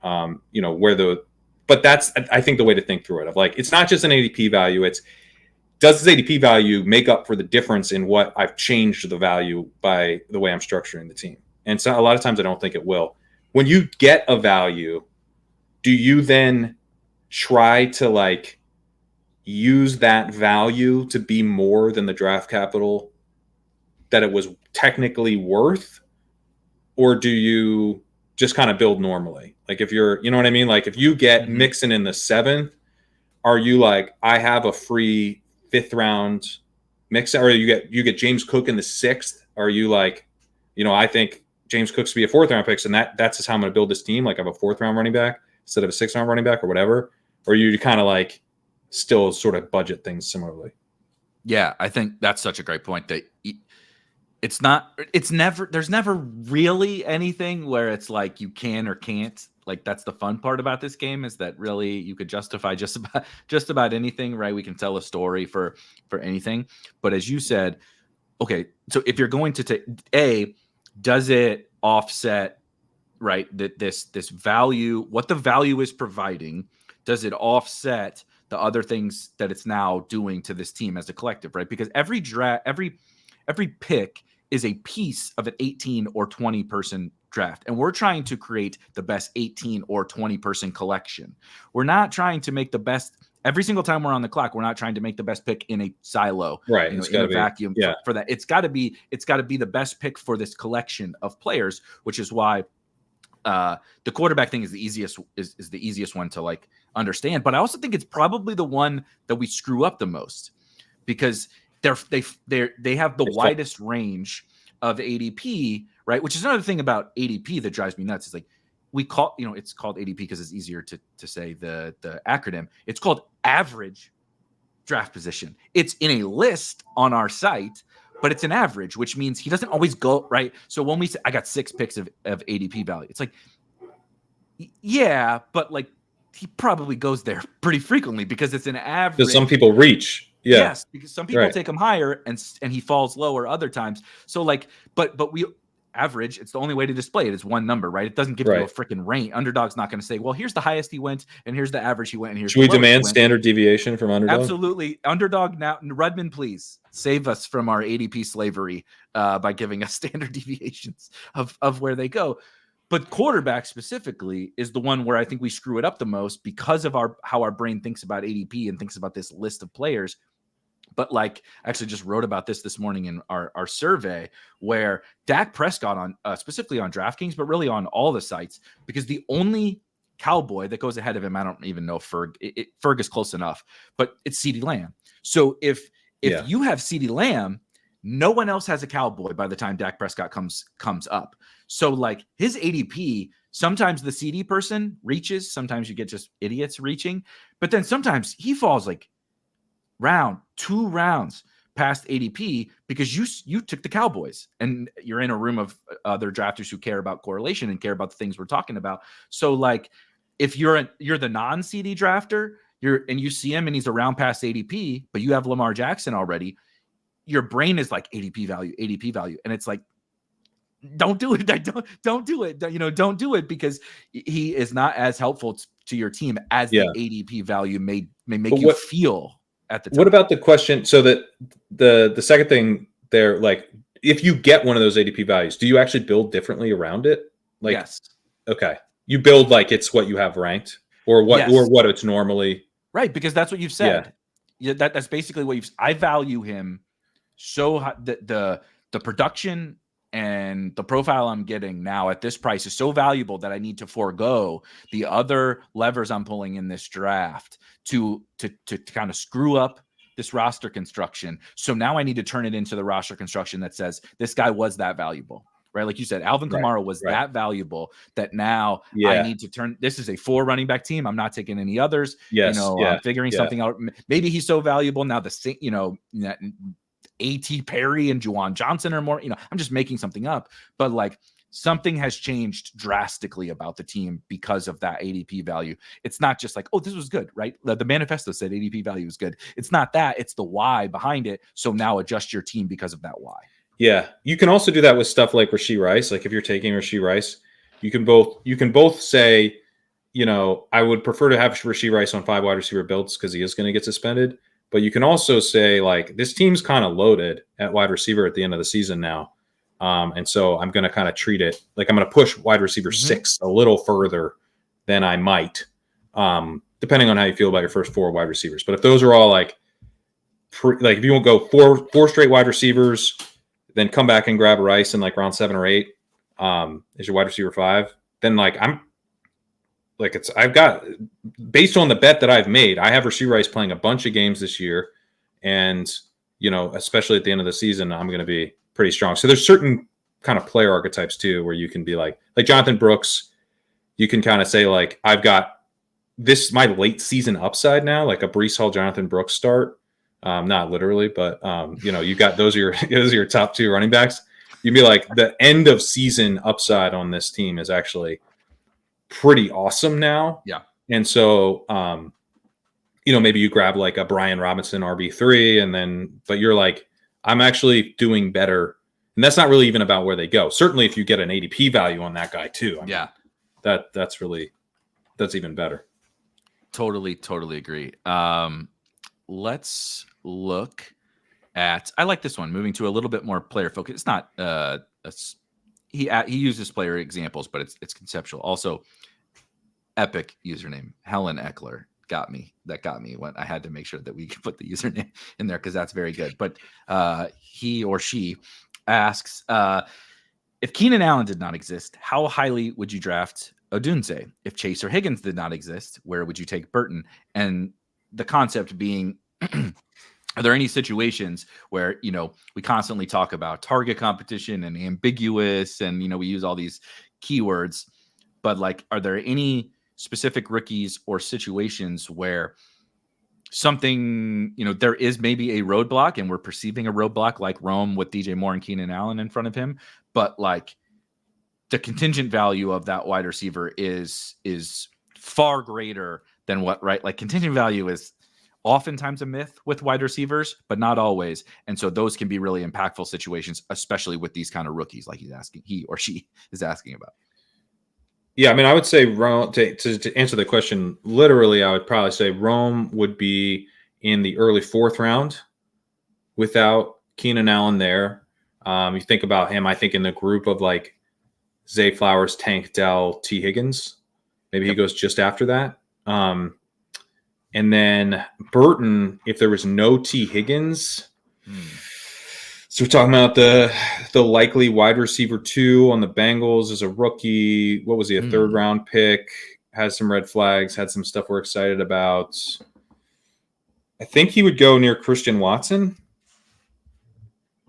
but that's, I think, the way to think through it, of like, it's not just an ADP value. It's, does this ADP value make up for the difference in what I've changed the value by the way I'm structuring the team? And so a lot of times I don't think it will. When you get a value, do you then try to, like, use that value to be more than the draft capital that it was technically worth? Or do you just kind of build normally? Like, if you're, you know what I mean? Like, if you get Mixon in the 7th, are you like, I have a free 5th round Mixon, or you get James Cook in the 6th? Are you like, I think James Cook's to be a 4th round pick, and that's just how I'm going to build this team. Like, I have a 4th round running back instead of a 6th round running back, or whatever. Or you kind of like still sort of budget things similarly. Yeah, I think that's such a great point, that there's never really anything where it's like you can or can't. Like, that's the fun part about this game, is that really you could justify just about anything, right? We can tell a story for anything. But as you said, okay, so if you're going to take does it offset, right, this value, what the value is providing? Does it offset the other things that it's now doing to this team as a collective, right? Because every pick is a piece of an 18 or 20 person draft, and we're trying to create the best 18 or 20 person collection. We're not trying to make the best every single time we're on the clock. We're not trying to make the best pick in a silo, right? In a vacuum. Yeah. For that, it's got to be the best pick for this collection of players, which is why The quarterback thing is the easiest one to like understand, but I also think it's probably the one that we screw up the most because they have the widest range of ADP, right? Which is another thing about ADP that drives me nuts. Is like we call, it's called ADP because it's easier to say the acronym. It's called average draft position. It's in a list on our site, but it's an average, which means he doesn't always go right. So when we say I got 6 picks of ADP value, it's like, yeah, but like he probably goes there pretty frequently because it's an average. Because some people reach. Yeah. Yes, because some people take him higher and he falls lower other times. So like, but we average, it's the only way to display it is one number, right? It doesn't give you a freaking range. Underdog's not going to say, well, here's the highest he went and here's the average he went. And here's Should we demand standard deviation from Underdog? Absolutely. Underdog now, Rudman, please save us from our ADP slavery by giving us standard deviations of where they go. But quarterback specifically is the one where I think we screw it up the most because of how our brain thinks about ADP and thinks about this list of players. But like, I actually just wrote about this morning in our survey where Dak Prescott on specifically on DraftKings, but really on all the sites, because the only Cowboy that goes ahead of him, I don't even know Ferg. Ferg is close enough, but it's CeeDee Lamb. So if you have CeeDee Lamb, no one else has a Cowboy by the time Dak Prescott comes up. So like his ADP, sometimes the CD person reaches, sometimes you get just idiots reaching, but then sometimes he falls like 2 rounds past ADP because you took the Cowboys and you're in a room of other drafters who care about correlation and care about the things we're talking about. So like if you're the non-CD drafter, and you see him and he's around past ADP, but you have Lamar Jackson already, your brain is like ADP value. And it's like, don't do it. Don't do it. Don't do it because he is not as helpful to your team as the ADP value may make you feel at the time. What about the question? So that the second thing there, like if you get one of those ADP values, do you actually build differently around it? Like, yes. Okay. You build like it's what you have ranked or what it's normally. Right. Because that's what you've said. Yeah. That's basically what I value him. So the production and the profile I'm getting now at this price is so valuable that I need to forego the other levers I'm pulling in this draft to kind of screw up this roster construction. So now I need to turn it into the roster construction that says this guy was that valuable, right? Like you said, Alvin Kamara was that valuable that now I need to turn. This is a 4 running back team. I'm not taking any others. I'm figuring something out. Maybe he's so valuable now. A.T. Perry and Juwan Johnson are more, I'm just making something up, but like something has changed drastically about the team because of that ADP value. It's not just like, oh, this was good, right? The manifesto said ADP value is good. It's not that, it's the why behind it. So now adjust your team because of that why. Yeah. You can also do that with stuff like Rashee Rice. Like if you're taking Rashee Rice, you can both say, I would prefer to have Rashee Rice on 5 wide receiver builds because he is going to get suspended. But you can also say, like, this team's kind of loaded at wide receiver at the end of the season now. And so I'm going to kind of treat it like I'm going to push wide receiver 6 a little further than I might, depending on how you feel about your first 4 wide receivers. But if those are all like if you won't go four straight wide receivers, then come back and grab Rice in like round 7 or 8 is your wide receiver 5, then like I've got, based on the bet that I've made, I have Rashee Rice playing a bunch of games this year. And, especially at the end of the season, I'm going to be pretty strong. So there's certain kind of player archetypes too, where you can be like Jonathan Brooks, you can kind of say like, I've got my late season upside now, like a Breece Hall, Jonathan Brooks start. Not literally, but you got those are your top 2 running backs. You'd be like the end of season upside on this team is actually pretty awesome now. Yeah. And so, maybe you grab like a Brian Robinson RB3 but you're like, I'm actually doing better. And that's not really even about where they go. Certainly if you get an ADP value on that guy too. That's even better. Totally agree. Let's look at, I like this one, moving to a little bit more player focus. It's not, he uses player examples, but it's conceptual. Also, epic username Helen Eckler got me when I had to make sure that we could put the username in there because that's very good. But he or she asks, if Keenan Allen did not exist, how highly would you draft Odunze? If Chase or Higgins did not exist, where would you take Burton? And the concept being, are there any situations where, we constantly talk about target competition and ambiguous and, we use all these keywords, but like, are there any specific rookies or situations where something, there is maybe a roadblock and we're perceiving a roadblock like Rome with DJ Moore and Keenan Allen in front of him, but like the contingent value of that wide receiver is far greater than what, right? Like contingent value is oftentimes a myth with wide receivers, but not always. And so those can be really impactful situations, especially with these kind of rookies, like he or she is asking about. Yeah, I mean, I would say Rome, to answer the question literally, I would probably say Rome would be in the early 4th round without Keenan Allen there. You think about him, I think in the group of like Zay Flowers, Tank Dell, T. Higgins. Maybe he goes just after that. And then Burton, if there was no T. Higgins. So we're talking about the likely wide receiver 2 on the Bengals as a rookie. What was he, a 3rd round pick? Has some red flags, had some stuff we're excited about. I think he would go near Christian Watson.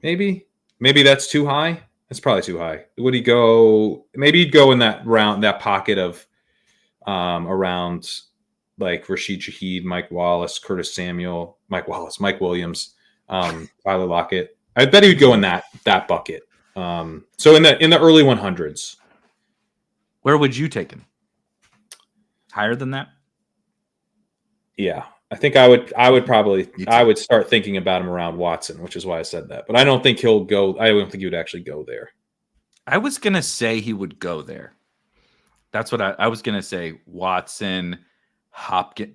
Maybe that's too high. That's probably too high. Would he go? Maybe he'd go in that pocket of around like Rashid Shaheed, Mike Wallace, Curtis Samuel, Mike Williams, Tyler Lockett. I bet he would go in that bucket. So in the early 100s. Where would you take him? Higher than that? Yeah, I think I would start thinking about him around Watson, which is why I said that. But I don't think he'll go. I don't think he would actually go there. I was gonna say he would go there. That's what I was gonna say. Watson, Hopkins.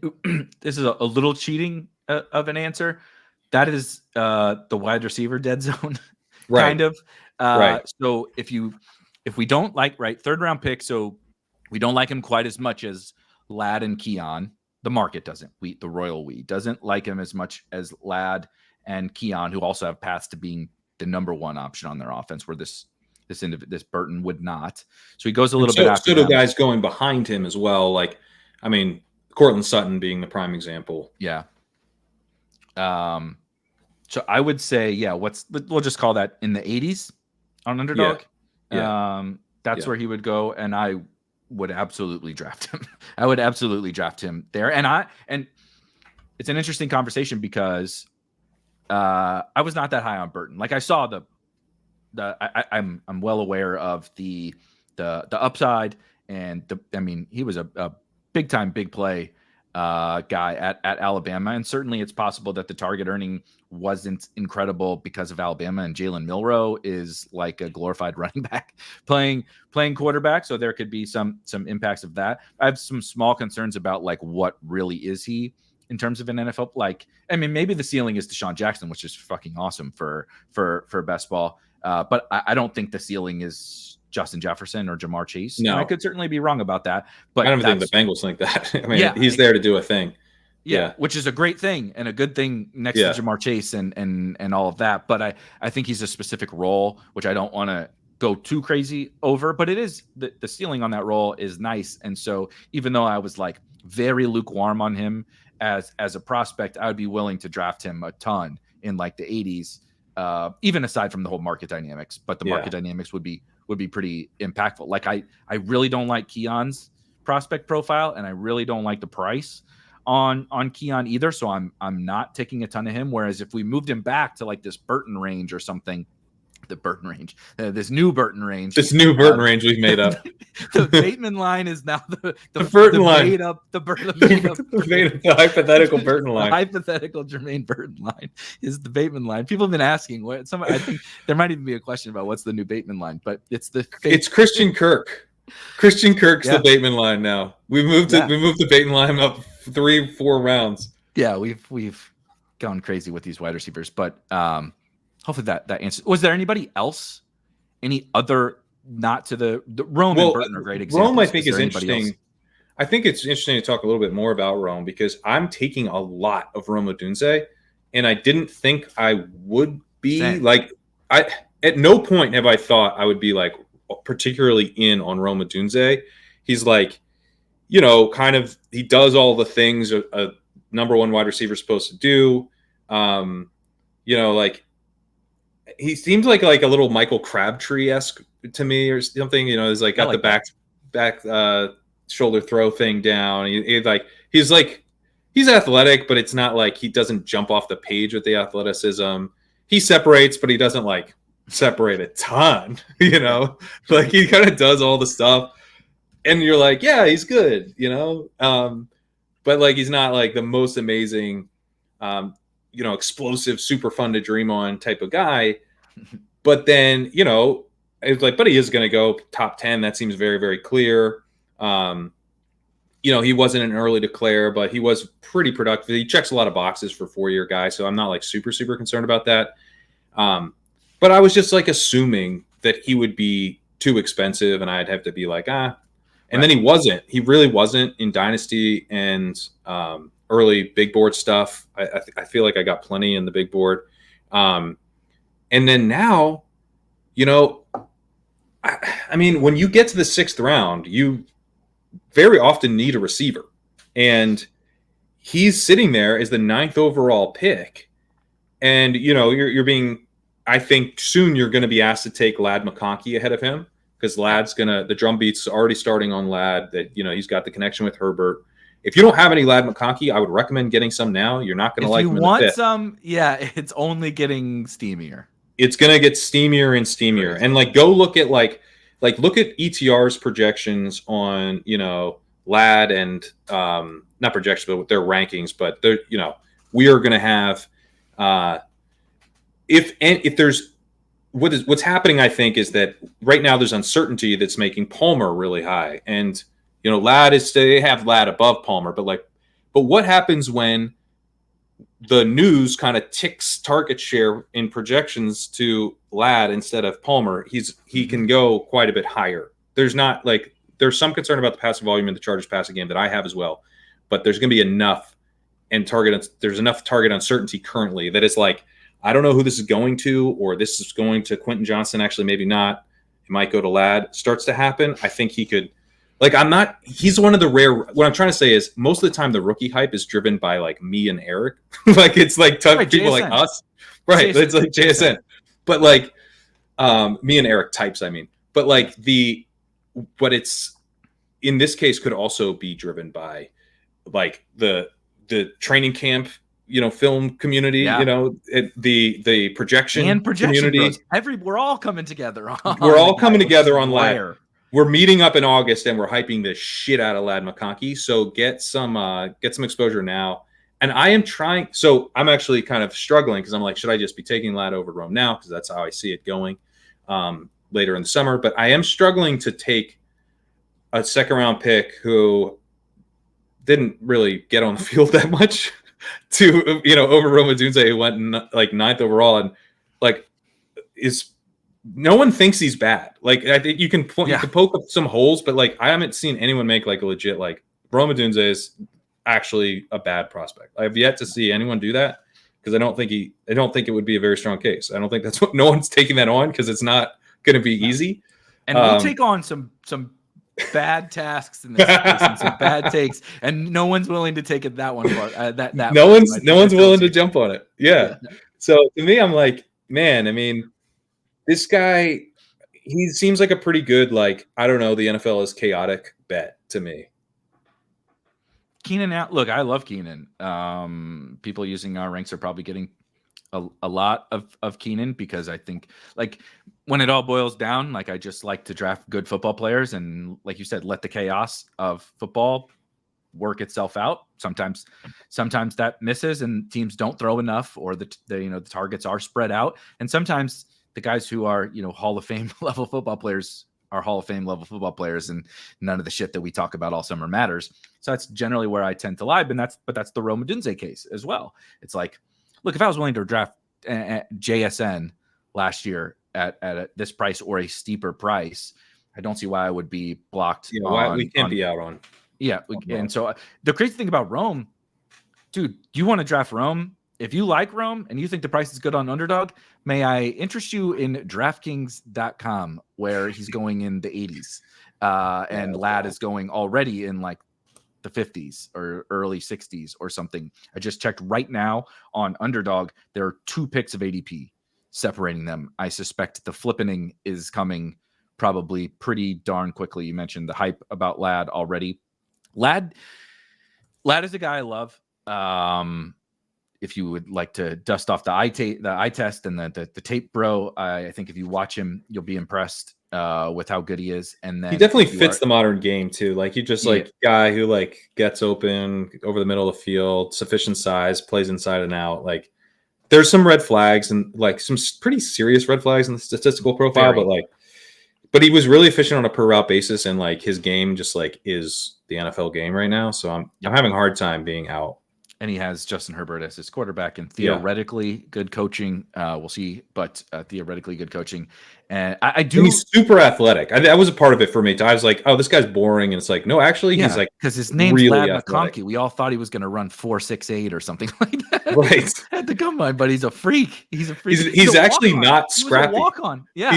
This is a little cheating of an answer. That is the wide receiver dead zone, right. Kind of. Right. So if we don't like 3rd round pick, so we don't like him quite as much as Ladd and Keon. The market doesn't. The royal we doesn't like him as much as Ladd and Keon, who also have paths to being the number 1 option on their offense, where this Burton would not. So he goes a little bit after. So do guys going behind him as well. Like, I mean, Cortland Sutton being the prime example. Yeah. So I would say, we'll just call that in the 80s on Underdog. Yeah. That's where he would go, and I would absolutely draft him. I would absolutely draft him there. And it's an interesting conversation because I was not that high on Burton. Like I saw I'm well aware of the upside, and he was a big time, big play guy at Alabama. And certainly it's possible that the target earning wasn't incredible because of Alabama, and Jalen Milroe is like a glorified running back playing quarterback. So there could be some impacts of that. I have some small concerns about like, what really is he in terms of an NFL? Like, maybe the ceiling is Deshaun Jackson, which is fucking awesome for best ball. But I don't think the ceiling is Justin Jefferson or Jamar Chase. No, and I could certainly be wrong about that. But I don't think the Bengals think that. He's there to do a thing. Yeah, which is a great thing and a good thing next to Jamar Chase and all of that. But I think he's a specific role, which I don't want to go too crazy over. But it is the ceiling on that role is nice. And so even though I was like very lukewarm on him as a prospect, I would be willing to draft him a ton in like the 80s. Even aside from the whole market dynamics, but the market dynamics would be pretty impactful. Like I really don't like Keon's prospect profile, and I really don't like the price on Keon either. So I'm not taking a ton of him. Whereas if we moved him back to like this Burton range or something, this new Burton range we've made up. The Bateman line is now the Burton line. The hypothetical Burton line. The hypothetical Jermaine Burton line is the Bateman line. People have been asking I think there might even be a question about what's the new Bateman line, but it's Christian Kirk. Christian Kirk's the Bateman line now. We moved the Bateman line up 3-4 rounds. Yeah, we've gone crazy with these wide receivers, but hopefully that answers. Was there anybody else? Any other not to the Rome and Burton are great examples. Rome, I think, is interesting. I think it's interesting to talk a little bit more about Rome because I'm taking a lot of Rome Odunze, and I didn't think I would be. Same. Like at no point have I thought I would be like particularly in on Rome Odunze. He's like, you know, kind of he does all the things a number one wide receiver is supposed to do. You know, like he seems like a little Michael Crabtree-esque to me or something. You know, he's like got the back shoulder throw thing down. He's athletic, but it's not like he doesn't jump off the page with the athleticism. He separates, but he doesn't like separate a ton, you know, like he kind of does all the stuff and you're like, yeah, he's good, you know? But like, he's not like the most amazing, you know, explosive, super fun to dream on type of guy. But then, you know, it's like, but he is going to go top 10. That seems very, very clear. You know, he wasn't an early declare, but he was pretty productive. He checks a lot of boxes for 4-year guy. So I'm not like super, super concerned about that. But I was just like assuming that he would be too expensive and I'd have to be like, And then he wasn't. He really wasn't in Dynasty and early big board stuff. I feel like I got plenty in the big board. And then now, you know, I mean, when you get to the 6th round, you very often need a receiver. And he's sitting there as the 9th overall pick. And, you know, you're being, I think soon you're going to be asked to take Ladd McConkey ahead of him because Ladd's the drumbeat's already starting on Ladd that, you know, he's got the connection with Herbert. If you don't have any Ladd McConkey, I would recommend getting some now. You're not going to like him in the 5th. If you want some, yeah, it's only getting steamier. It's going to get steamier and steamier. Crazy. And like, go look at look at ETR's projections on, you know, Ladd and not projections, but with their rankings. But they're, you know, we are going to have if there's what's happening, I think, is that right now there's uncertainty that's making Palmer really high, and you know, they have Ladd above Palmer, but what happens when the news kind of ticks target share in projections to Ladd instead of Palmer? He can go quite a bit higher. There's some concern about the passing volume in the Chargers passing game that I have as well, but there's going to be enough there's enough target uncertainty currently that it's like, I don't know who this is going to, or this is going to Quentin Johnson. Actually, maybe not. It might go to Ladd. Starts to happen. I think he could. He's one of the rare. What I'm trying to say is most of the time the rookie hype is driven by like me and Eric. Like it's like people JSN. like us, right? JSN. It's like JSN, but like me and Eric types. I mean, but like but it's in this case could also be driven by like the training camp, you know, film community, you know, the projection community. We're all coming together. We're all coming together on Ladd. We're meeting up in August and we're hyping the shit out of Ladd McConkey. So get some exposure now. And I am trying. So I'm actually kind of struggling because I'm like, should I just be taking Ladd over Rome now? Because that's how I see it going later in the summer. But I am struggling to take a 2nd round pick who didn't really get on the field that much to, you know, over Rome Odunze, who went like 9th overall and like no one thinks he's bad. Like I think you can poke up some holes, but like I haven't seen anyone make like a legit like Rome Odunze is actually a bad prospect. I've yet to see anyone do that because I don't think it would be a very strong case. I don't think that's what no one's taking that on because it's not going to be easy. And we'll take on some bad tasks in this case and some bad takes, and no one's willing to take it that one part. No one's willing to jump on it. Yeah. So to me, I'm like, man, I mean, this guy, he seems like a pretty good, like, I don't know, the NFL is chaotic bet to me. Keenan, look, I love Keenan. People using our ranks are probably getting a lot of Keenan because I think, like, when it all boils down, like, I just like to draft good football players and, like you said, let the chaos of football work itself out. Sometimes that misses and teams don't throw enough, or the targets are spread out, and sometimes the guys who are, you know, Hall of Fame level football players are Hall of Fame level football players, and none of the shit that we talk about all summer matters. So that's generally where I tend to lie, but that's the Rome Odunze case as well. It's like, look, if I was willing to draft JSN last year at this price or a steeper price, I don't see why I would be blocked. Yeah, we can't be out on. Yeah, and so the crazy thing about Rome, dude, you want to draft Rome? if you like Rome and you think the price is good on Underdog, may I interest you in DraftKings.com, where he's going in the 80s, and Lad is going already in like the 50s or early 60s or something. I just checked right now on Underdog. There are 2 picks of ADP separating them. I suspect the flippening is coming probably pretty darn quickly. You mentioned the hype about Lad already. Lad is a guy I love. If you would like to dust off the eye test and the tape, bro, I think if you watch him, you'll be impressed with how good he is. And then he definitely fits the modern game too. Like, he just like guy who like gets open over the middle of the field, sufficient size, plays inside and out. Like, there's some red flags and like some pretty serious red flags in the statistical profile, but he was really efficient on a per route basis, and like his game just like is the NFL game right now. So I'm having a hard time being out. And he has Justin Herbert as his quarterback, and theoretically good coaching. We'll see, but theoretically good coaching. And I do. And he's super athletic. That was a part of it for me. I was like, oh, this guy's boring. And it's like, no, actually, he's like, because his name's really Lad McConkey. We all thought he was going to run 4.68 or something like that. Right. At the combine, but he's a freak. He's a freak. He's actually not scrappy. He's a walk-on. Yeah,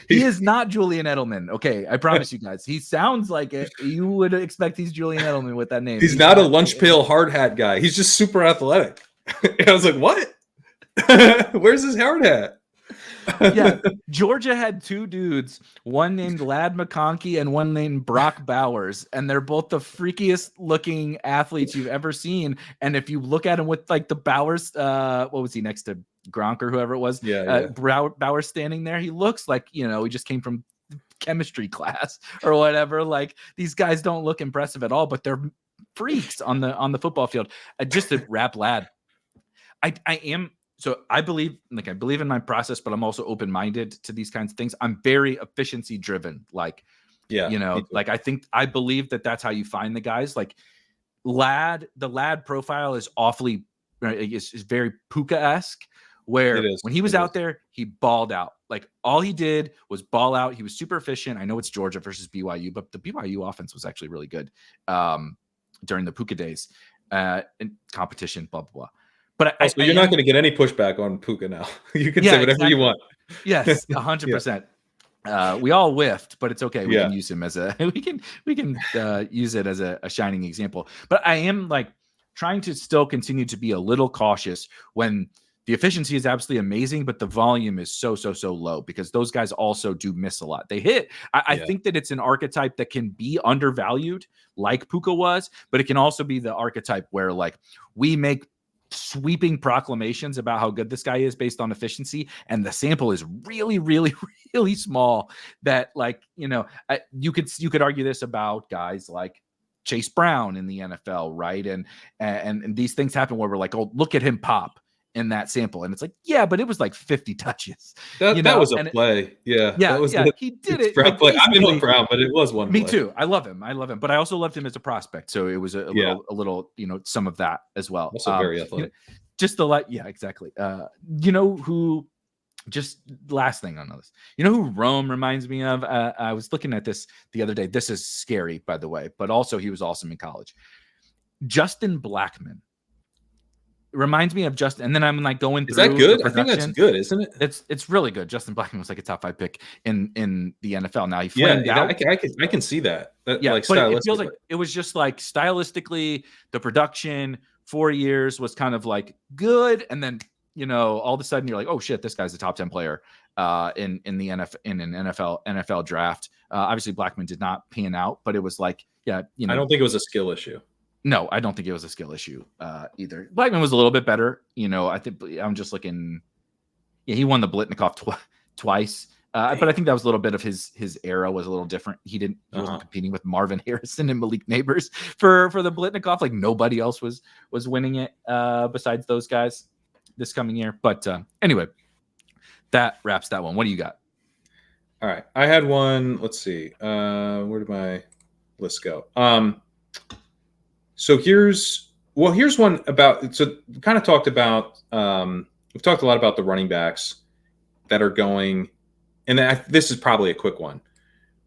he is not Julian Edelman. Okay, I promise you guys. He sounds like it. You would expect he's Julian Edelman with that name. He's not a lunch pail hard hat guy. He's just super athletic. And I was like, what? Where's his hard hat? Yeah, Georgia had 2 dudes, one named Lad McConkey and one named Brock Bowers, and they're both the freakiest looking athletes you've ever seen. And if you look at him with like the Bowers, what was he next to Gronk or whoever it was? Bowers standing there, he looks like, he just came from chemistry class or whatever. Like, these guys don't look impressive at all, but they're freaks on the football field. Just to wrap Lad, So I believe in my process, but I'm also open-minded to these kinds of things. I'm very efficiency driven. Like, I believe that that's how you find the guys. Like the Lad profile is is very Puka-esque, where when he was out there, he balled out. Like, all he did was ball out. He was super efficient. I know it's Georgia versus BYU, but the BYU offense was actually really good during the Puka days, in competition, blah, blah, blah. But you're not going to get any pushback on Puka now. You can say whatever you want. Yes, 100%. We all whiffed, but it's okay. We can use him as we can use it as a shining example. But I am like trying to still continue to be a little cautious when the efficiency is absolutely amazing, but the volume is so low, because those guys also do miss a lot. They hit. I think that it's an archetype that can be undervalued, like Puka was, but it can also be the archetype where like we make sweeping proclamations about how good this guy is based on efficiency, and the sample is really small. That like, you could argue this about guys like Chase Brown in the NFL, right? And these things happen where we're like, oh, look at him pop in that sample, and it's like, yeah, but it was like 50 touches. That was a play. He did it. Like, I didn't look Brown, but it was one. Me too. I love him, but I also loved him as a prospect. So it was a little, some of that as well. Also very athletic. Exactly. Who? Just last thing on this. Who Rome reminds me of? I was looking at this the other day. This is scary, by the way, but also he was awesome in college. Justin Blackmon reminds me of Justin, and then I'm like going through. Is that good? I think that's good, isn't it? It's really good. Justin Blackmon was like a top 5 pick in the NFL. Now he flamed out. I can see that. But it feels like it was just like stylistically, the production 4 years was kind of like good, and then all of a sudden you're like, oh shit, this guy's a top 10 player in the NFL in an NFL draft. Obviously Blackmon did not pan out, but it was like, I don't think it was a skill issue. No, I don't think it was a skill issue either. Blackmon was a little bit better. I think I'm just looking. Yeah, he won the Blitnikoff twice. But I think that was a little bit of his era was a little different. He wasn't competing with Marvin Harrison and Malik Neighbors for the Blitnikoff. Like nobody else was winning it besides those guys this coming year. But anyway, that wraps that one. What do you got? All right. I had one. Let's see. Where did my list go? So here's one about. So we kind of talked about. We've talked a lot about the running backs that are going. And this is probably a quick one,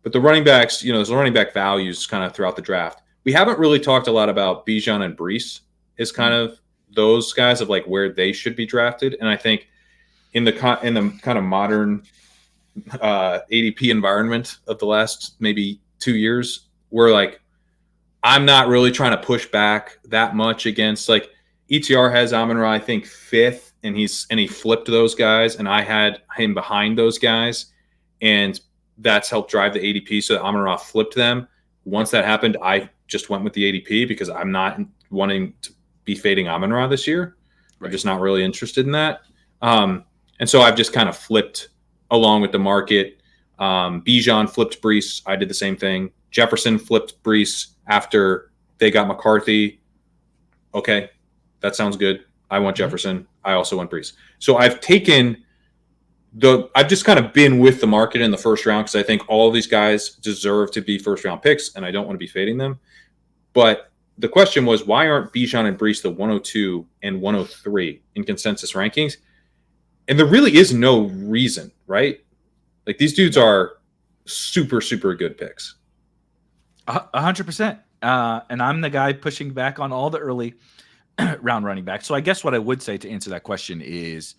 but the running backs, there's running back values kind of throughout the draft. We haven't really talked a lot about Bijan and Breece is kind of those guys of like where they should be drafted. And I think in the kind of modern ADP environment of the last maybe 2 years, we're like, I'm not really trying to push back that much against like ETR has Amon-Ra, I think 5th, and he flipped those guys, and I had him behind those guys, and that's helped drive the ADP. So Amon-Ra flipped them. Once that happened, I just went with the ADP because I'm not wanting to be fading Amon-Ra this year. Right. I'm just not really interested in that. And so I've just kind of flipped along with the market. Bijan flipped Breece. I did the same thing. Jefferson flipped Breece after they got McCarthy. Okay, that sounds good. I want Jefferson. I also want Breece. So I've just kind of been with the market in the first round because I think all of these guys deserve to be first round picks, and I don't want to be fading them. But the question was, why aren't Bijan and Breece the 102 and 103 in consensus rankings? And there really is no reason, right? Like these dudes are super, super good picks. 100%. And I'm the guy pushing back on all the early round running backs. So I guess what I would say to answer that question is,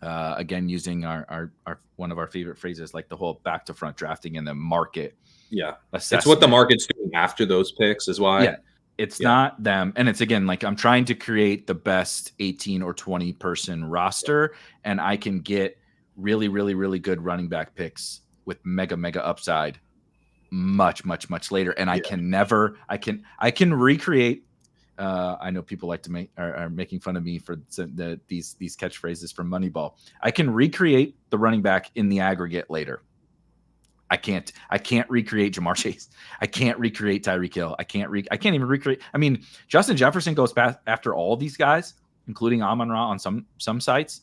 again, using our one of our favorite phrases, like the whole back to front drafting and the market. Yeah. It's what the market's doing after those picks is why. Yeah. It's not them. And it's, again, like I'm trying to create the best 18 or 20 person roster, and I can get really, really, really good running back picks with mega, mega upside much, much, much later. And I can recreate. I know people like to are making fun of me for these catchphrases from Moneyball. I can recreate the running back in the aggregate later. I can't recreate Jamar Chase. I can't recreate Tyreek Hill. I can't even recreate. I mean, Justin Jefferson goes past after all these guys, including Amon-Ra on some sites.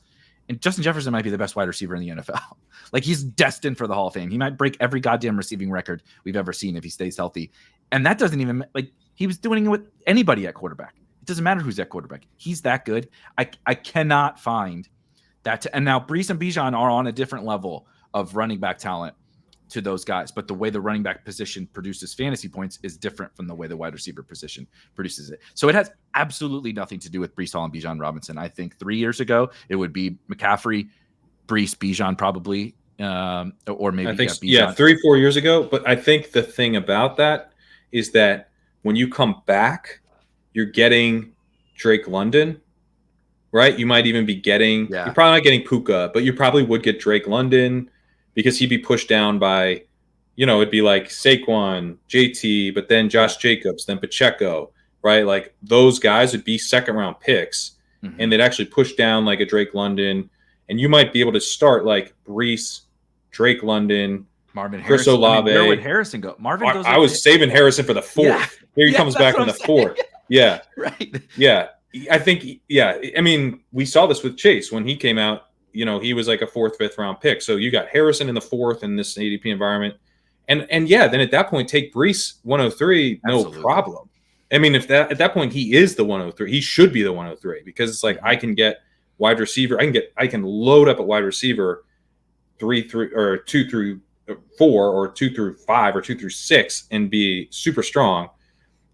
And Justin Jefferson might be the best wide receiver in the NFL. Like he's destined for the Hall of Fame. He might break every goddamn receiving record we've ever seen if he stays healthy. And that doesn't even like he was doing it with anybody at quarterback. It doesn't matter who's at quarterback. He's that good. I cannot find that. And now Breece and Bijan are on a different level of running back talent to those guys, but the way the running back position produces fantasy points is different from the way the wide receiver position produces it. So it has absolutely nothing to do with Breece Hall and Bijan Robinson. I think 3 years ago it would be McCaffrey, Breece, Bijan probably, or maybe I think Bijan. 3-4 years ago. But I think the thing about that is that when you come back, you're getting Drake London, right? You might even be getting. You're probably not getting Puka, but you probably would get Drake London. Because he'd be pushed down by, it'd be like Saquon, JT, but then Josh Jacobs, then Pacheco, right? Like those guys would be second round picks, and they'd actually push down like a Drake London, and you might be able to start like Breece, Drake London, Marvin Chris Harrison. Olave. Where would Harrison go? Marvin goes. I was saving Harrison for the 4th. Yeah. Here he comes back in the 4th. Yeah. Right. Yeah. I think. Yeah. I mean, we saw this with Chase when he came out. He was like a 4th, 5th round pick. So you got Harrison in the 4th in this ADP environment. And then at that point, take Breece 103, Absolutely. No problem. I mean, if at that point he is the 103, he should be the 103 because it's like I can get wide receiver. I can load up at wide receiver 2 through 4 or 2 through 5 or 2 through 6 and be super strong.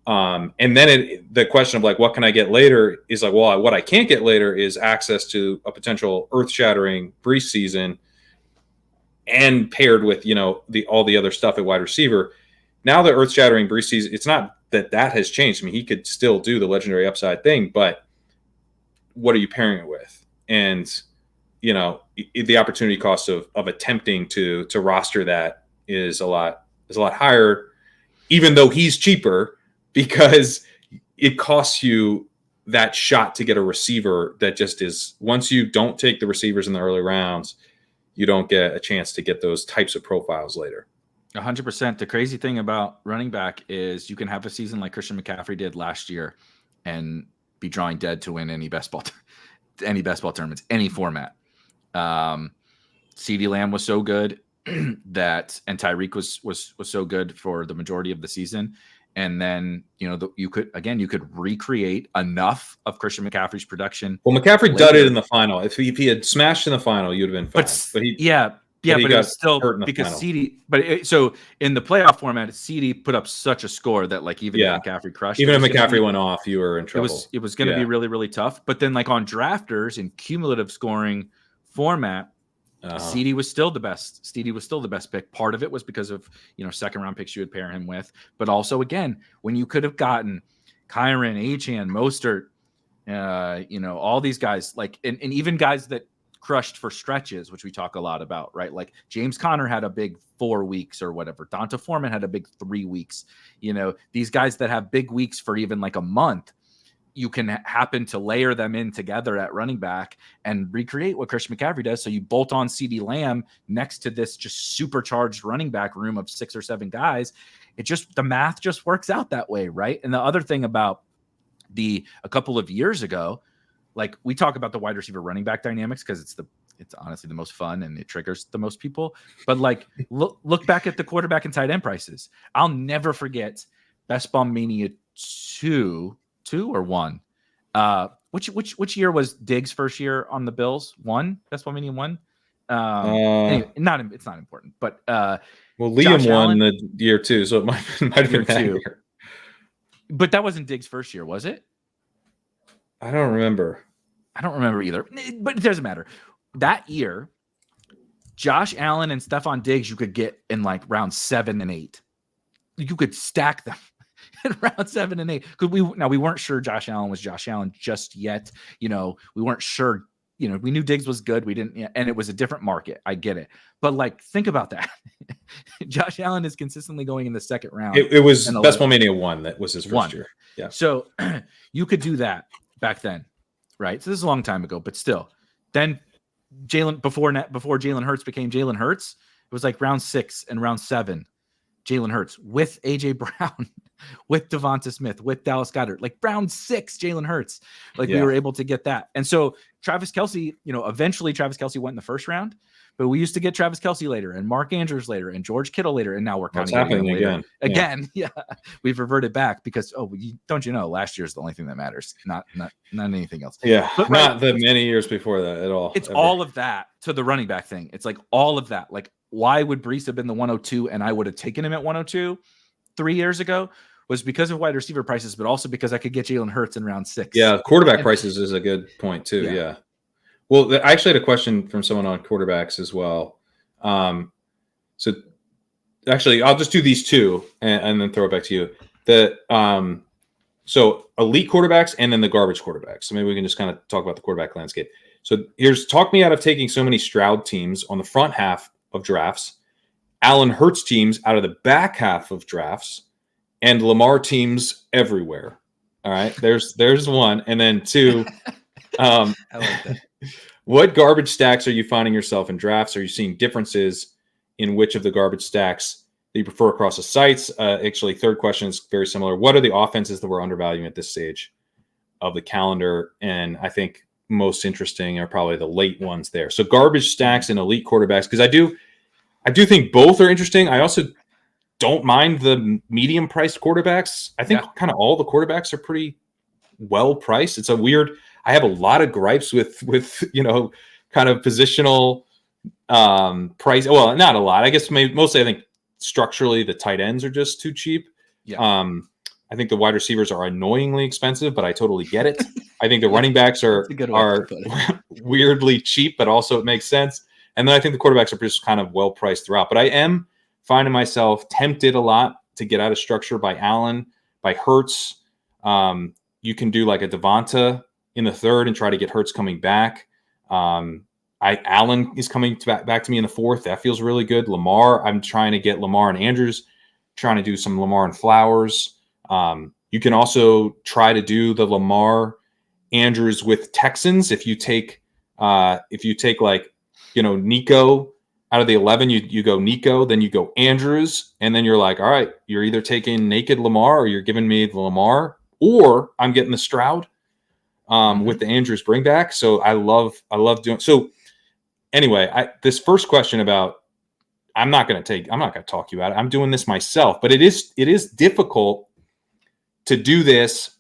And then the question of like, what can I get later is like, well, what I can't get later is access to a potential earth-shattering Breece season and paired with, all the other stuff at wide receiver. Now the earth-shattering Breece season, it's not that has changed. I mean, he could still do the legendary upside thing, but what are you pairing it with? And, the opportunity cost of attempting to roster that is a lot higher, even though he's cheaper. Because it costs you that shot to get a receiver that just is, once you don't take the receivers in the early rounds, you don't get a chance to get those types of profiles later. 100%. The crazy thing about running back is you can have a season like Christian McCaffrey did last year and be drawing dead to win any best ball tournaments, any format. CeeDee Lamb was so good and Tyreek was so good for the majority of the season. And then, you could recreate enough of Christian McCaffrey's production. Well, McCaffrey dudded in the final. If he had smashed in the final, you'd have been fine. Yeah, he but it got was still hurt in the because final. so in the playoff format, CD put up such a score that like even if Yeah. McCaffrey crushed, Even if McCaffrey went off, you were in trouble. it was going to be really, really tough. But then like on drafters in cumulative scoring format, CD was still the best. CD was still the best pick. Part of it was because of, second round picks you would pair him with, but also again, when you could have gotten Kyron, Achane, Mostert, all these guys like, and even guys that crushed for stretches, which we talk a lot about, right? Like James Conner had a big 4 weeks or whatever. Donta Foreman had a big 3 weeks. These guys that have big weeks for even like a month, you can happen to layer them in together at running back and recreate what Christian McCaffrey does. So you bolt on CeeDee Lamb next to this just supercharged running back room of 6 or 7 guys. The math just works out that way, right? And the other thing about a couple of years ago, like we talk about the wide receiver running back dynamics because it's honestly the most fun and it triggers the most people. But like look back at the quarterback and tight end prices. I'll never forget Best Ball Mania 2 or 1. Which year was Diggs' first year on the Bills? 1? Best Ball Mania 1. Anyway, it's not important. But well, Liam won the year 2, so it might have been that year. But that wasn't Diggs' first year, was it? I don't remember. I don't remember either, but it doesn't matter. That year, Josh Allen and Stephon Diggs, you could get in like round 7 and 8. You could stack them in round 7 and 8. Because we weren't sure Josh Allen was Josh Allen just yet. We weren't sure. We knew Diggs was good. We didn't, and it was a different market. I get it, but like, think about that. Josh Allen is consistently going in the second round. It was Best Ball Mania 1 that was his first year. Yeah. So you could do that back then, right? So this is a long time ago, but still. Then before Jalen Hurts became Jalen Hurts, it was like round 6 and round 7. Jalen Hurts with AJ Brown, with Devonta Smith, with Dallas Goedert, like round 6, Jalen Hurts. Like we were able to get that. And so Travis Kelce, eventually Travis Kelce went in the first round, but we used to get Travis Kelce later and Mark Andrews later and George Kittle later. And now we're kind of happening later. Again. Yeah. We've reverted back because, don't last year's the only thing that matters, not anything else. Yeah. But not the many years before that at all. It's all of that to the running back thing. It's like all of that. Like, why would Breece have been the 102 and I would have taken him at 102 3 years ago was because of wide receiver prices, but also because I could get Jalen Hurts in round 6. Yeah, quarterback prices is a good point too. Yeah. Well, I actually had a question from someone on quarterbacks as well. So actually, I'll just do these 2 and then throw it back to you. So elite quarterbacks and then the garbage quarterbacks. So maybe we can just kind of talk about the quarterback landscape. So talk me out of taking so many Stroud teams on the front half of drafts, Allen Hurts teams out of the back half of drafts, and Lamar teams everywhere. All right, there's 1, and then 2. I like that. What garbage stacks are you finding yourself in drafts? Are you seeing differences in which of the garbage stacks that you prefer across the sites? Actually, third question is very similar. What are the offenses that we're undervaluing at this stage of the calendar? And I think most interesting are probably the late ones there. So garbage stacks and elite quarterbacks, because I do think both are interesting. I also don't mind the medium priced quarterbacks. I think kind of all the quarterbacks are pretty well priced. It's I have a lot of gripes with kind of positional price. Well, not a lot. I guess mostly I think structurally the tight ends are just too cheap. Yeah. I think the wide receivers are annoyingly expensive, but I totally get it. I think the running backs are weirdly cheap, but also it makes sense. And then I think the quarterbacks are just kind of well priced throughout. But I am finding myself tempted a lot to get out of structure by Allen, by Hurts. You can do like a Devonta in the 3rd and try to get Hurts coming back. Allen is coming back to me in the 4th. That feels really good. Lamar, I'm trying to get Lamar and Andrews, trying to do some Lamar and Flowers. You can also try to do the Lamar Andrews with Texans. If you take like, Nico out of the 11, you go Nico, then you go Andrews, and then you're like, all right, you're either taking naked Lamar or you're giving me the Lamar, or I'm getting the Stroud with the Andrews bring back. So I love doing so. Anyway, this first question about I'm not going to talk you out. I'm doing this myself, but it is difficult to do this.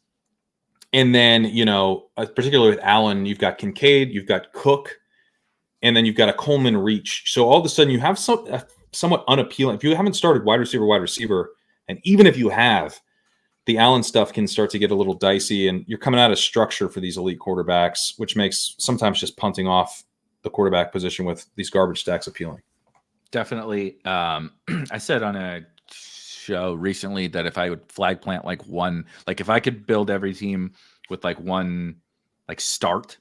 And then, particularly with Allen, you've got Kincaid, you've got Cook. and then you've got a Coleman reach. So all of a sudden you have somewhat unappealing. If you haven't started wide receiver, and even if you have, the Allen stuff can start to get a little dicey, and you're coming out of structure for these elite quarterbacks, which makes sometimes just punting off the quarterback position with these garbage stacks appealing. Definitely. I said on a show recently that if I would flag plant like one, like if I could build every team with like one like start,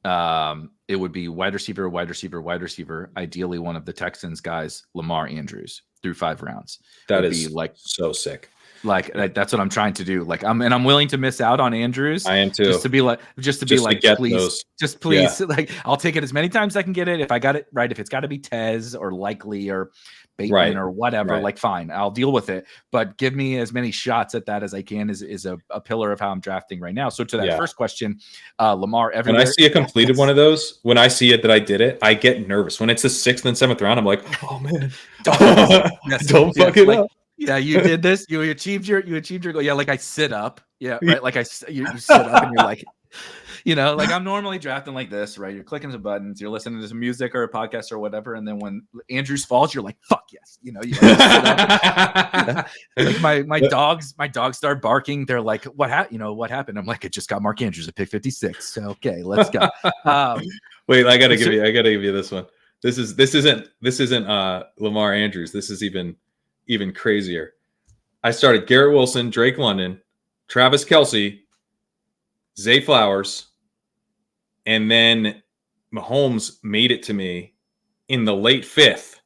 it would be wide receiver, wide receiver, wide receiver. Ideally, one of the Texans guys, Lamar Andrews, through 5 rounds. That is like so sick. Like that's what I'm trying to do. Like I'm willing to miss out on Andrews. I am too. Just to be like, please, those. Just please. Yeah. Like I'll take it as many times as I can get it. If I got it right, if it's got to be Tez or Likely or Bateman or whatever, like fine, I'll deal with it. But give me as many shots at that as I can is a pillar of how I'm drafting right now. So to that first question, Lamar everywhere. When I see a completed one of those, when I see it that I did it, I get nervous. When it's the 6th and 7th round, I'm like, oh man, don't fuck it up. Yeah, you did this. You achieved your goal. Yeah, like I sit up. Yeah, right. Like you sit up and you're like, like I'm normally drafting like this, right? You're clicking some buttons, you're listening to some music or a podcast or whatever, and then when Andrews falls, you're like, fuck yes. You like sit up. Like my dogs start barking. They're like, what happened? I'm like, I just got Mark Andrews at pick 56. So okay, let's go. Wait, I gotta give you this one. This isn't Lamar Andrews. This is even crazier. I started Garrett Wilson, Drake London, Travis Kelce, Zay Flowers, and then Mahomes made it to me in the late 5th,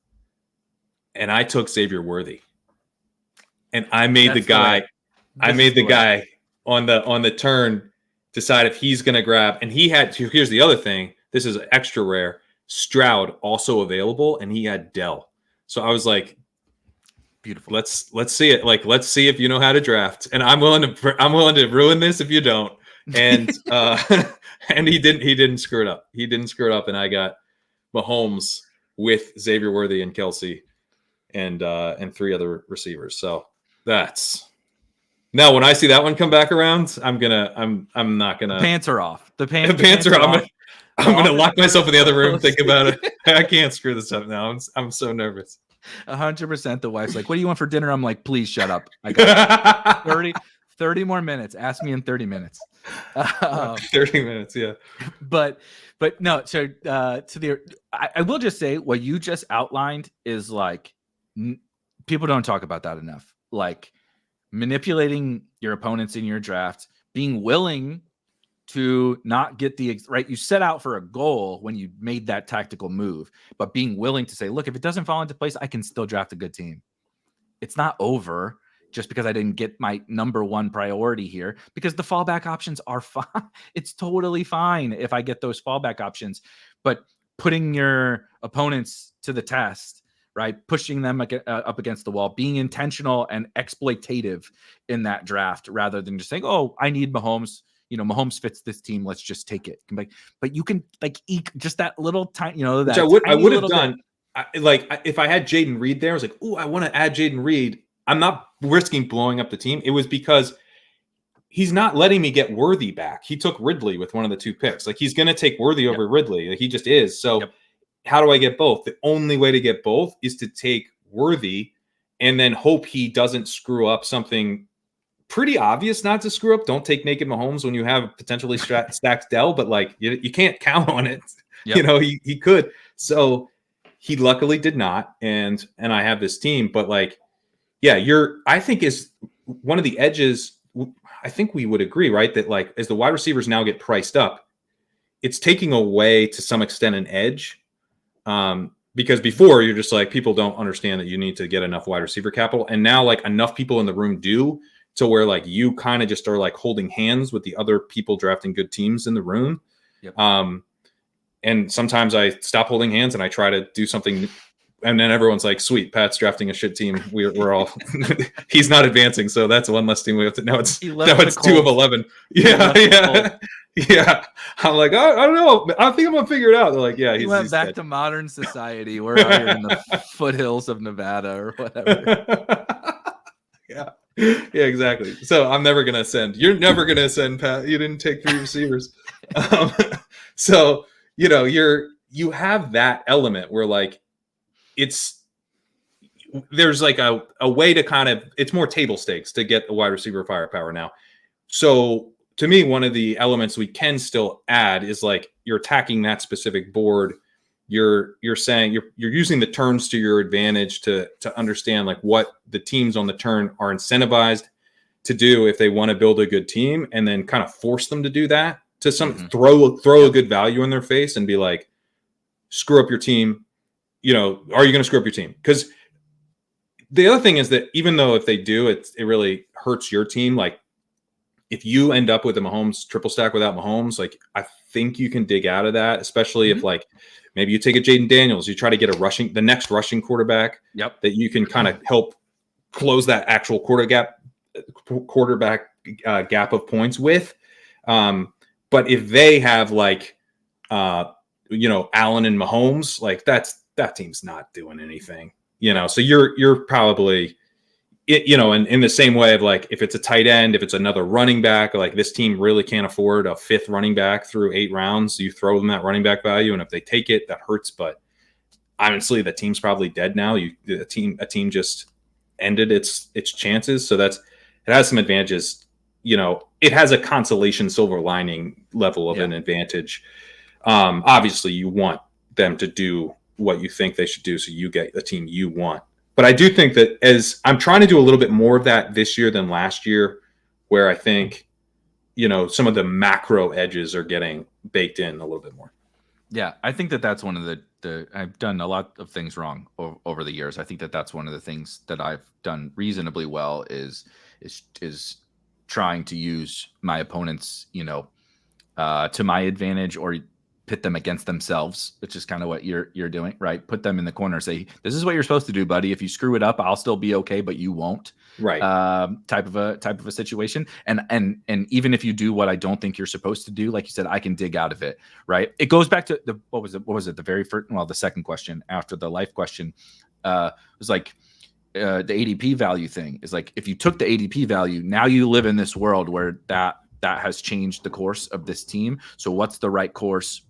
and I took Xavier Worthy. And I made the guy on the turn decide if he's going to grab, and here's the other thing, this is extra rare, Stroud also available, and he had Dell. So I was like, beautiful. Let's see it. Like, let's see if you know how to draft. And I'm willing to ruin this if you don't. And and he didn't screw it up. He didn't screw it up. And I got Mahomes with Xavier Worthy and Kelce and 3 other receivers. So that's now when I see that one come back around, I'm not gonna. The pants are off. The pants are off. I'm gonna lock myself in the other room, think about it. I can't screw this up now. I'm so nervous. 100%. The wife's like, what do you want for dinner? I'm like, please shut up. I got 30 more minutes. Ask me in 30 minutes. 30 minutes. Yeah. But no. So I will just say what you just outlined is like, people don't talk about that enough. Like manipulating your opponents in your draft, being willing to not get the right. You set out for a goal when you made that tactical move, but being willing to say, look, if it doesn't fall into place, I can still draft a good team. It's not over just because I didn't get my number one priority here, because the fallback options are fine. It's totally fine if I get those fallback options, but putting your opponents to the test, right? Pushing them up against the wall, being intentional and exploitative in that draft rather than just saying, oh, I need Mahomes. Mahomes fits this team. Let's just take it. But you can like eke just that little tiny, that which I would have done. If I had Jaden Reed there, I was like, oh, I want to add Jaden Reed. I'm not risking blowing up the team. It was because he's not letting me get Worthy back. He took Ridley with one of the 2 picks. Like he's going to take Worthy over Ridley. Like, he just is. So how do I get both? The only way to get both is to take Worthy and then hope he doesn't screw up something pretty obvious not to screw up. Don't take naked Mahomes when you have potentially stacked Dell, but like you can't count on it. Yep. He could. So he luckily did not. And I have this team, but like, yeah, I think is one of the edges. I think we would agree, right? That like, as the wide receivers now get priced up, it's taking away to some extent an edge. Because before you're just like, people don't understand that you need to get enough wide receiver capital. And now like enough people in the room do, to where like you kind of just are like holding hands with the other people drafting good teams in the room. Yep. And sometimes I stop holding hands and I try to do something, and then everyone's like, sweet, Pat's drafting a shit team. We're all he's not advancing, so that's one less team we have to now it's 2 of 11. Yeah. I'm like, I don't know. I think I'm gonna figure it out. They're like, yeah, he went back to modern society. We're out here in the foothills of Nevada or whatever. Yeah, exactly. So I'm never going to ascend. You're never going to ascend, Pat. You didn't take 3 receivers. So, you have that element where like there's like a way to kind of, it's more table stakes to get the wide receiver firepower now. So to me, one of the elements we can still add is like you're attacking that specific board. You're saying you're using the turns to your advantage to understand like what the teams on the turn are incentivized to do if they want to build a good team, and then kind of force them to do that, to throw a good value in their face and be like, screw up your team. Are you going to screw up your team? Because the other thing is that even though if they do, it really hurts your team. Like if you end up with a Mahomes triple stack without Mahomes, like I think you can dig out of that, especially if like maybe you take a Jaden Daniels, you try to get the next rushing quarterback that you can kind of help close that actual quarterback gap of points with. But if they have like, Allen and Mahomes, like that team's not doing anything, so you're probably, in the same way of like, if it's a tight end, if it's another running back, like this team really can't afford a fifth running back through 8 rounds. You throw them that running back value. And if they take it, that hurts. But honestly, the team's probably dead now. A team just ended its chances. So it has some advantages. It has a consolation silver lining level of an advantage. Obviously you want them to do what you think they should do, so you get the team you want. But I do think that as I'm trying to do a little bit more of that this year than last year, where I think, some of the macro edges are getting baked in a little bit more. Yeah, I think that's one of the I've done a lot of things wrong over the years. I think that's one of the things that I've done reasonably well is trying to use my opponents, to my advantage, or pit them against themselves, which is kind of what you're doing, right? Put them in the corner, say, this is what you're supposed to do, buddy. If you screw it up, I'll still be okay, but you won't. Right. Type of a situation. And even if you do what I don't think you're supposed to do, like you said, I can dig out of it. Right. It goes back to what was it? The very first, the second question after the life question, was like, the ADP value thing is like, if you took the ADP value, now you live in this world where that has changed the course of this team. So what's the right course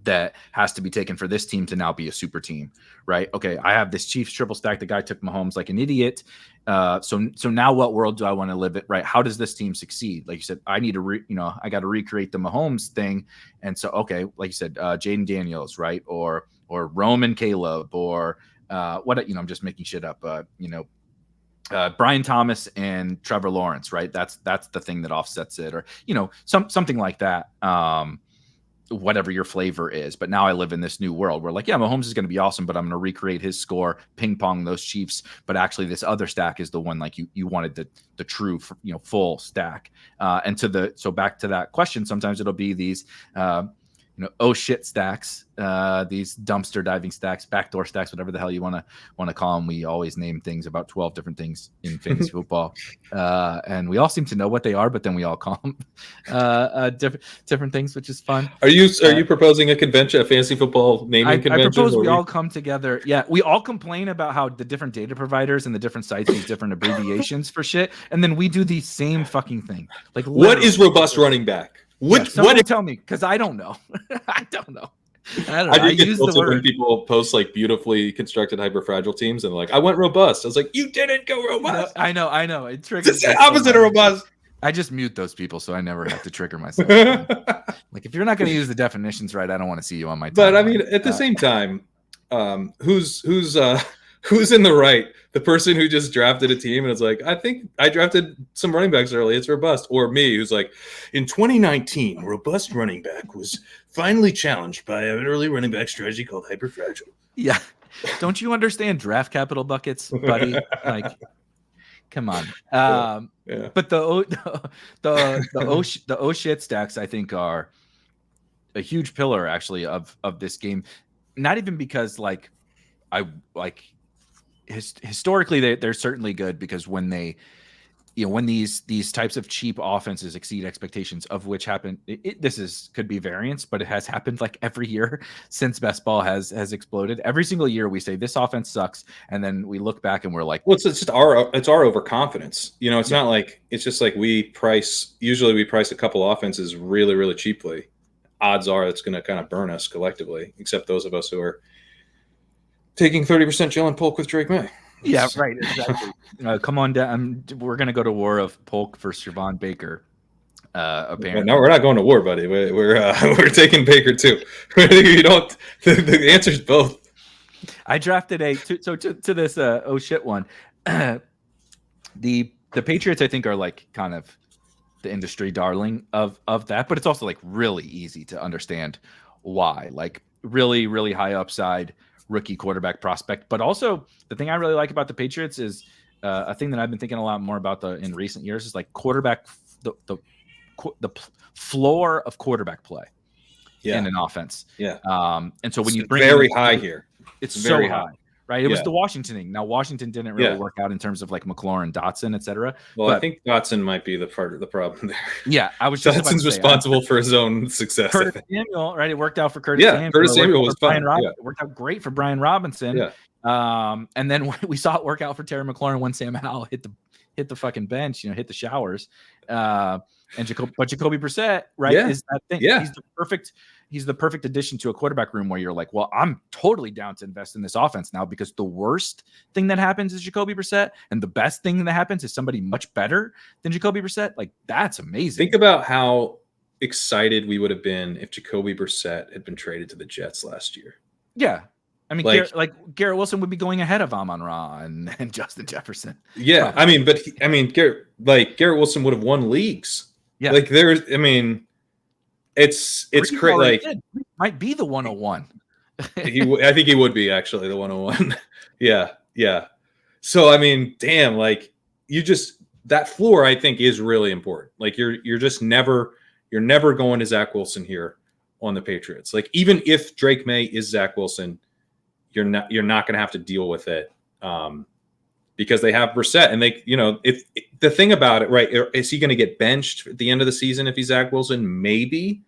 that has to be taken for this team to now be a super team, right? Okay, I have this Chiefs triple stack. The guy took Mahomes like an idiot. So now what world do I want to live in, right? How does this team succeed? Like you said, I need to, I got to recreate the Mahomes thing. And so, okay, like you said, Jaden Daniels, right? Or Roman Caleb, or what, I'm just making shit up, Brian Thomas and Trevor Lawrence, right? That's the thing that offsets it, or, something like that. Whatever your flavor is. But now I live in this new world where like, yeah, Mahomes is going to be awesome, but I'm going to recreate his score, ping pong those Chiefs. But actually this other stack is the one like you wanted the true, full stack. So back to that question, sometimes it'll be these, oh shit stacks, these dumpster diving stacks, backdoor stacks, whatever the hell you want to call them. We always name things about 12 different things in fantasy football, and we all seem to know what they are, but then we all call them different things, which is fun. Are you proposing a convention, a fantasy football naming convention? I propose we all come together. Yeah, we all complain about how the different data providers and the different sites use different abbreviations for shit, and then we do the same fucking thing. Like, what is robust running back? Someone tell me, because I don't know. I don't know. I use the word when people post like beautifully constructed hyperfragile teams and like, I went robust. I was like, you didn't go robust. I know. It triggers. It's the opposite of robust. I just mute those people so I never have to trigger myself. Like, if you're not going to use the definitions right, I don't want to see you on my timeline. But I mean, at the same time, who's in the right? The person who just drafted a team and is like, I think I drafted some running backs early, it's robust. Or me, who's like, in 2019, robust running back was finally challenged by an early running back strategy called hyperfragile. Yeah. Don't you understand draft capital buckets, buddy? Like, come on. Yeah. But the oh shit stacks, I think, are a huge pillar actually of this game. Not even because historically they're certainly good, because when they, when these types of cheap offenses exceed expectations, of which happen, could be variance, but it has happened like every year since best ball has exploded. Every single year we say this offense sucks, and then we look back and we're like, well, it's just our overconfidence. It's not like, it's just like we price a couple offenses really, really cheaply. odds are it's going to kind of burn us collectively, except those of us who are taking 30% Jalen Polk with Drake May. Yeah, right. Exactly. Come on down. We're going to go to war of Polk versus Javon Baker. Apparently, no, we're not going to war, buddy. We're taking Baker too. You don't. The answer is both. I drafted to this oh shit one. The Patriots, I think, are like kind of the industry darling of that, but it's also like really easy to understand why. Like really, really high upside rookie quarterback prospect. But also the thing I really like about the Patriots is a thing that I've been thinking a lot more about in recent years is like quarterback, the floor of quarterback play in an offense. Yeah. And so when you bring very high here, it's very so high. Right, it was the Washington thing. Now Washington didn't really work out in terms of like McLaurin, Dotson, etc. Well, but I think Dotson might be the part of the problem there. Yeah, I was just Dotson's responsible for his own success. Curtis Samuel, right? It worked out for Curtis Samuel. Curtis Samuel was fine. It worked out great for Brian Robinson. Yeah. And then we saw it work out for Terry McLaurin when Sam Howell hit the fucking bench, hit the showers. And Jacoby Brissett, right? Yeah. Is that thing? Yeah. He's the perfect addition to a quarterback room where you're like, well, I'm totally down to invest in this offense now because the worst thing that happens is Jacoby Brissett, and the best thing that happens is somebody much better than Jacoby Brissett. Like, that's amazing. Think about how excited we would have been if Jacoby Brissett had been traded to the Jets last year. Yeah. I mean, Garrett Wilson would be going ahead of Amon-Ra and Justin Jefferson. Yeah. Garrett Wilson would have won leagues. Yeah. Like it's crazy. Like might be the 101. I think he would be actually the 101. Yeah. So I mean, damn, like that floor I think is really important. Like you're never going to Zach Wilson here on the Patriots. Like even if Drake May is Zach Wilson, you're not going to have to deal with it. Because they have Brissett, and if the thing about it, right? Is he going to get benched at the end of the season if he's Zach Wilson? Maybe,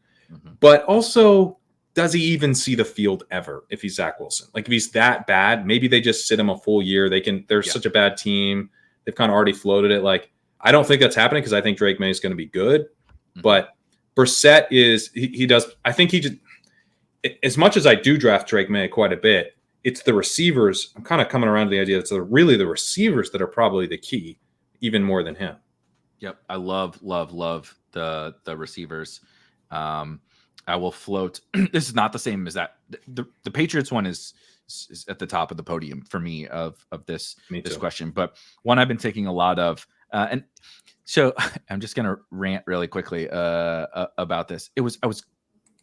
but also, does he even see the field ever if he's Zach Wilson? Like if he's that bad, maybe they just sit him a full year. They're such a bad team. They've kind of already floated it. Like I don't think that's happening because I think Drake May is going to be good, but Brissett he does. I think he just as much as I do draft Drake May quite a bit. It's the receivers. I'm kind of coming around to the idea that it's really the receivers that are probably the key, even more than him. Yep, I love the receivers. I will float. This is not the same as that. The Patriots one is at the top of the podium for me of this question, but one I've been taking a lot of, and so I'm just gonna rant really quickly about this. I was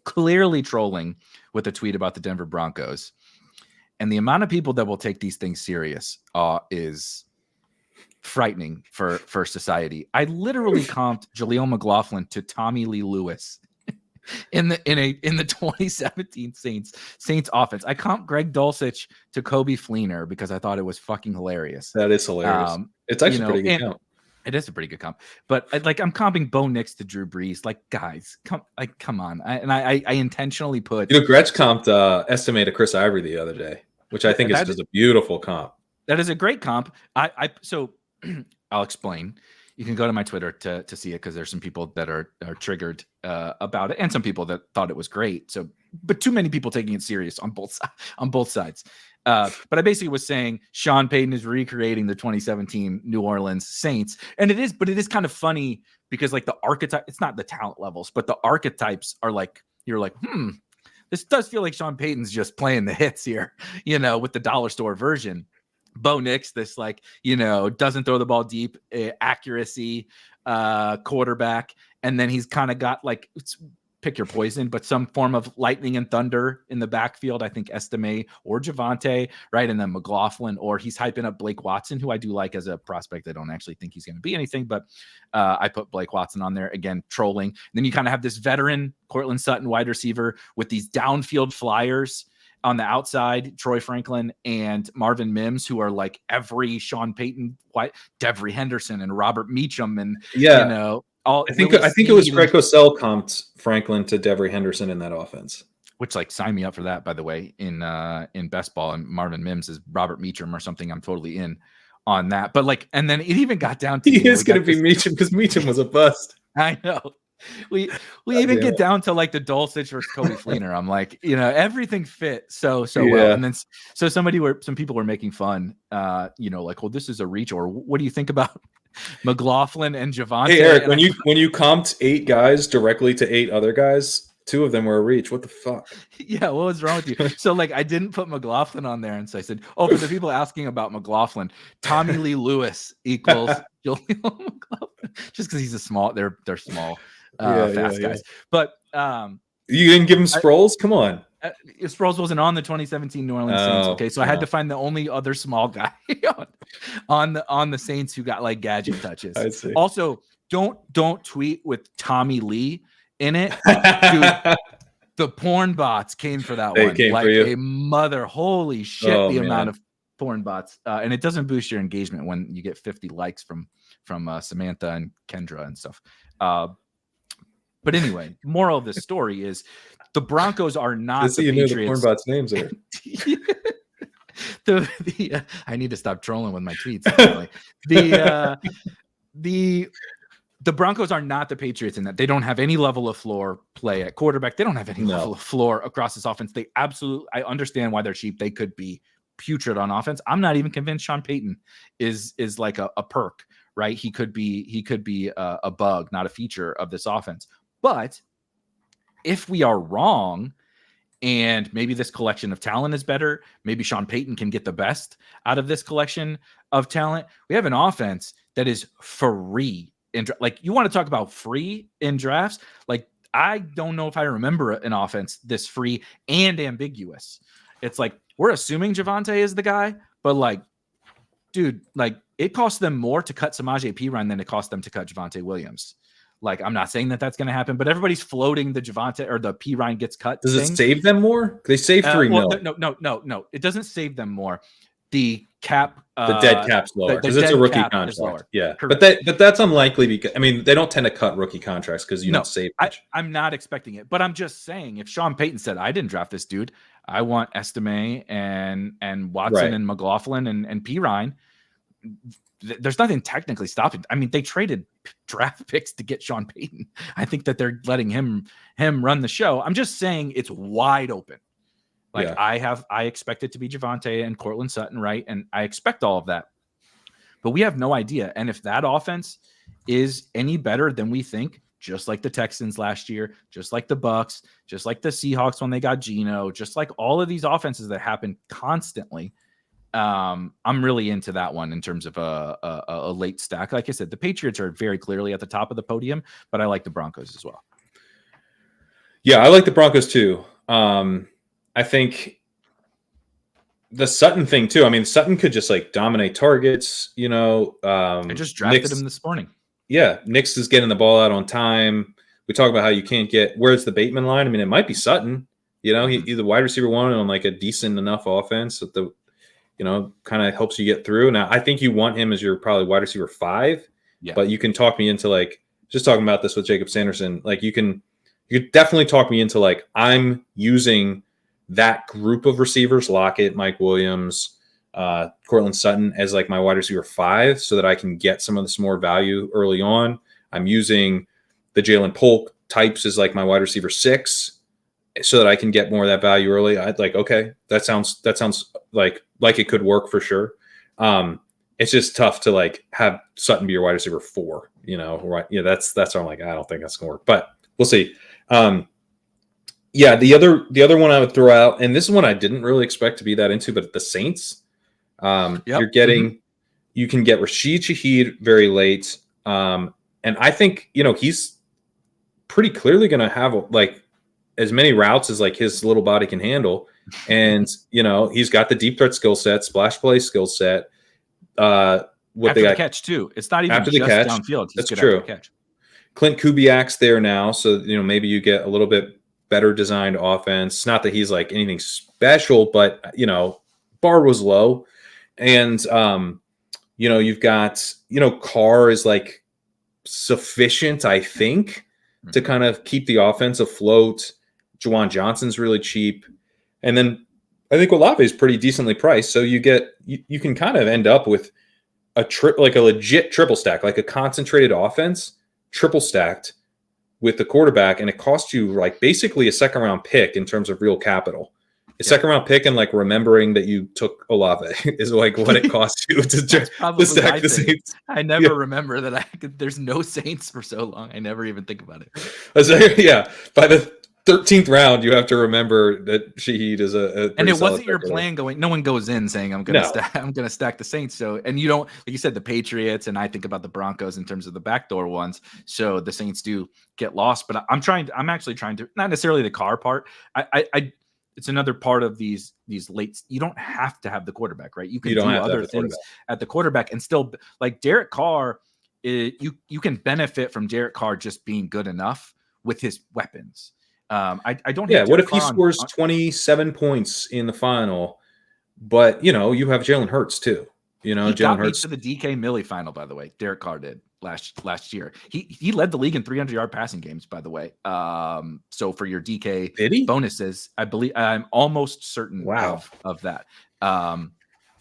clearly trolling with a tweet about the Denver Broncos. And the amount of people that will take these things serious is frightening for society. I literally comped Jaleel McLaughlin to Tommy Lee Lewis in the 2017 Saints offense. I comped Greg Dulcich to Kobe Fleener because I thought it was fucking hilarious. That is hilarious. It's actually a pretty good comp. It is a pretty good comp, but I'm comping Bo Nix to Drew Brees. Like, guys, come on. I intentionally put. Gretsch comped estimate of Chris Ivory the other day, which I think is just a beautiful comp. That is a great comp. So I'll explain. You can go to my Twitter to see it because there's some people that are triggered about it, and some people that thought it was great. So, but too many people taking it serious on both sides. But I basically was saying Sean Payton is recreating the 2017 New Orleans Saints, and it is kind of funny because like the archetype, it's not the talent levels, but the archetypes are like you're like, this does feel like Sean Payton's just playing the hits here, with the dollar store version. Bo Nix, this doesn't throw the ball deep, accuracy quarterback, and then he's kind of got pick your poison, but some form of lightning and thunder in the backfield. I think Estime or Javonte, right? And then McLaughlin, or he's hyping up Blake Watson, who I do like as a prospect. I don't actually think he's going to be anything, but I put Blake Watson on there, again, trolling. And then you kind of have this veteran Cortland Sutton wide receiver with these downfield flyers on the outside, Troy Franklin and Marvin Mims, who are like every Sean Payton, Devery Henderson and Robert Meacham. And, I think it was Greg Cosell comped Franklin to Devery Henderson in that offense. Which sign me up for that, by the way, in best ball. And Marvin Mims is Robert Meacham or something. I'm totally in on that. But and then it even got down to he is going to be Meacham because Meacham was a bust. I know. we even get down to like the Dulcich versus Coby Fleener. I'm like, everything fit so well. And then so some people were making fun, like, well, this is a reach, or what do you think about McLaughlin and Javonte? Hey, Eric, and when you comped 8 guys directly to 8 other guys, 2 of them were a reach. What the fuck? Yeah, what was wrong with you? So like, I didn't put McLaughlin on there, and so I said, oh, for the people asking about McLaughlin, Tommy Lee Lewis equals Julian McLaughlin, just because he's they're small, fast guys. But you didn't give him Sproles? Come on. Sproles wasn't on the 2017 New Orleans Saints. Okay, so I had to find the only other small guy on the Saints who got like gadget touches. I see. Also, don't tweet with Tommy Lee in it, dude. The porn bots came for that one like a mother. Holy shit! Amount of porn bots, and it doesn't boost your engagement when you get 50 likes from Samantha and Kendra and stuff. But anyway, moral of the story is the Broncos are not the Patriots. The porn bots' names are. I need to stop trolling with my tweets. The Broncos are not the Patriots in that they don't have any level of floor play at quarterback. They don't have any level of floor across this offense. I understand why they're cheap. They could be putrid on offense. I'm not even convinced Sean Payton is like a perk, right? He could be a bug, not a feature of this offense. But if we are wrong, and maybe this collection of talent is better, maybe Sean Payton can get the best out of this collection of talent. We have an offense that is free. Like, you want to talk about free in drafts? Like, I don't know if I remember an offense this free and ambiguous. It's like, we're assuming Javonte is the guy, but like, dude, like, it costs them more to cut Samaje Perine than it cost them to cut Javonte Williams. Like, I'm not saying that that's going to happen, but everybody's floating the Javonte or the Perine gets cut. Does it save them more? They save $3 million. No. It doesn't save them more. The cap, the dead cap's lower because it's a rookie contract. Yeah, but that's unlikely because they don't tend to cut rookie contracts because you don't save much. I'm not expecting it, but I'm just saying, if Sean Payton said, I didn't draft this dude, I want Estime and Watson and McLaughlin and Perine, there's nothing technically stopping. They traded draft picks to get Sean Payton. I think that they're letting him run the show. I'm just saying it's wide open. Like, I expect it to be Javonte and Cortland Sutton, right? And I expect all of that. But we have no idea. And if that offense is any better than we think, just like the Texans last year, just like the Bucks, just like the Seahawks when they got Geno, just like all of these offenses that happen constantly, I'm really into that one in terms of a late stack. Like I said, the Patriots are very clearly at the top of the podium, but I like the Broncos as well. Yeah, I like the Broncos too. I think the Sutton thing too. Sutton could just like dominate targets. I just drafted him this morning. Yeah, Nix is getting the ball out on time. We talk about how you can't get. Where's the Bateman line? It might be Sutton. He's the wide receiver one on like a decent enough offense that the kind of helps you get through. Now, I think you want him as your probably wide receiver 5. Yeah. But you can talk me into like just talking about this with Jacob Sanderson. Like you could definitely talk me into like I'm using that group of receivers, Lockett, Mike Williams, Cortland Sutton, as like my wide receiver 5 so that I can get some of this more value early on. I'm using the Jalen Polk types as like my wide receiver 6 so that I can get more of that value early. I'd like, okay, that sounds like it could work for sure. It's just tough to like have Sutton be your wide receiver 4, right? Yeah, that's why I'm like, I don't think that's gonna work, but we'll see. Yeah, the other one I would throw out, and this is one I didn't really expect to be that into, but the Saints, you're getting, you can get Rashid Shaheed very late, and I think he's pretty clearly going to have like as many routes as like his little body can handle, and he's got the deep threat skill set, splash play skill set. After the catch too, it's not even after just the catch. Downfield. That's true. After the catch. Clint Kubiak's there now, so maybe you get a little bit better designed offense. Not that he's like anything special, but bar was low, and you've got Carr is like sufficient, I think, to kind of keep the offense afloat. Juwan Johnson's really cheap, and then I think Olave is pretty decently priced. So you can kind of end up with a legit triple stack, like a concentrated offense, triple stacked with the quarterback, and it costs you like basically a second round pick in terms of real capital. A second round pick and like remembering that you took Olave is like what it costs you to sack the Saints. I never remember that there's no Saints for so long. I never even think about it. By the 13th round, you have to remember that Shaheed is a and it wasn't your plan going. No one goes in saying I'm gonna stack the Saints. So, and you don't, like you said, the Patriots, and I think about the Broncos in terms of the backdoor ones. So the Saints do get lost, but I'm actually trying to, not necessarily the Carr part. It's another part of these late. You don't have to have the quarterback, right? You can do other things at the quarterback and still, like Derek Carr. You can benefit from Derek Carr just being good enough with his weapons. I don't. Yeah. What if he scores 27 points in the final? But you have Jalen Hurts too. Jalen Hurts to the DK Millie final, by the way. Derek Carr did last year. He led the league in 300-yard passing games, by the way. So for your DK bonuses, I believe I'm almost certain of that.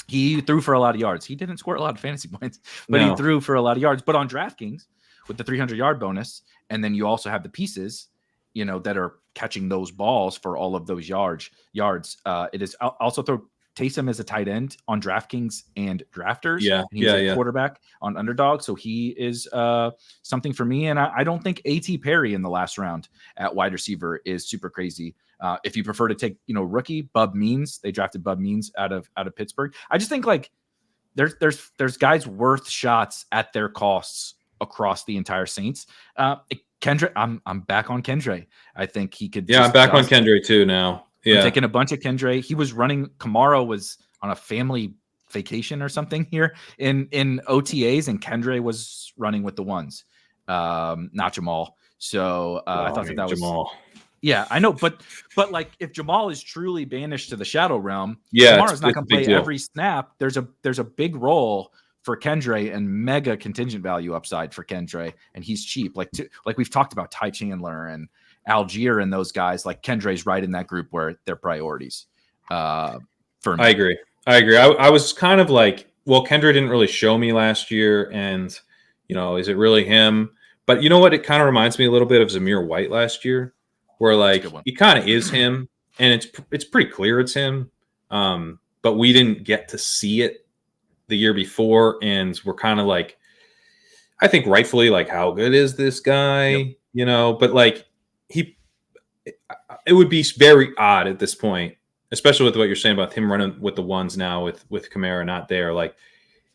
He threw for a lot of yards. He didn't score a lot of fantasy points, but he threw for a lot of yards. But on DraftKings with the 300-yard bonus, and then you also have the pieces, that are catching those balls for all of those yards. It is also throw Taysom as a tight end on DraftKings and Drafters. Yeah, and he's a quarterback on Underdog, so he is something for me. And I don't think A.T. Perry in the last round at wide receiver is super crazy. If you prefer to take rookie Bub Means, they drafted Bub Means out of Pittsburgh. I just think like there's guys worth shots at their costs across the entire Saints. Kendra, I'm back on Kendra. I think he could. Yeah, I'm back on Kendra too now. Yeah, I'm taking a bunch of Kendra. He was running. Kamara was on a family vacation or something here in OTAs, and Kendra was running with the ones, not Jamal. So I thought that was Jamal. Yeah, I know, but like if Jamal is truly banished to the shadow realm, Kamara's not going to play every snap. There's a big role for Kendra and mega contingent value upside for Kendra, and he's cheap. Like we've talked about Ty Chandler and Algier and those guys. Like Kendra's right in that group where they're priorities. For me. I agree. I was kind of like, well, Kendra didn't really show me last year, and is it really him? But you know what? It kind of reminds me a little bit of Zamir White last year, where like he kind of is him, and it's pretty clear it's him. But we didn't get to see it the year before, and we're kind of like, I think rightfully, like, how good is this guy? Yep. But like it would be very odd at this point, especially with what you're saying about him running with the ones now with Kamara not there. Like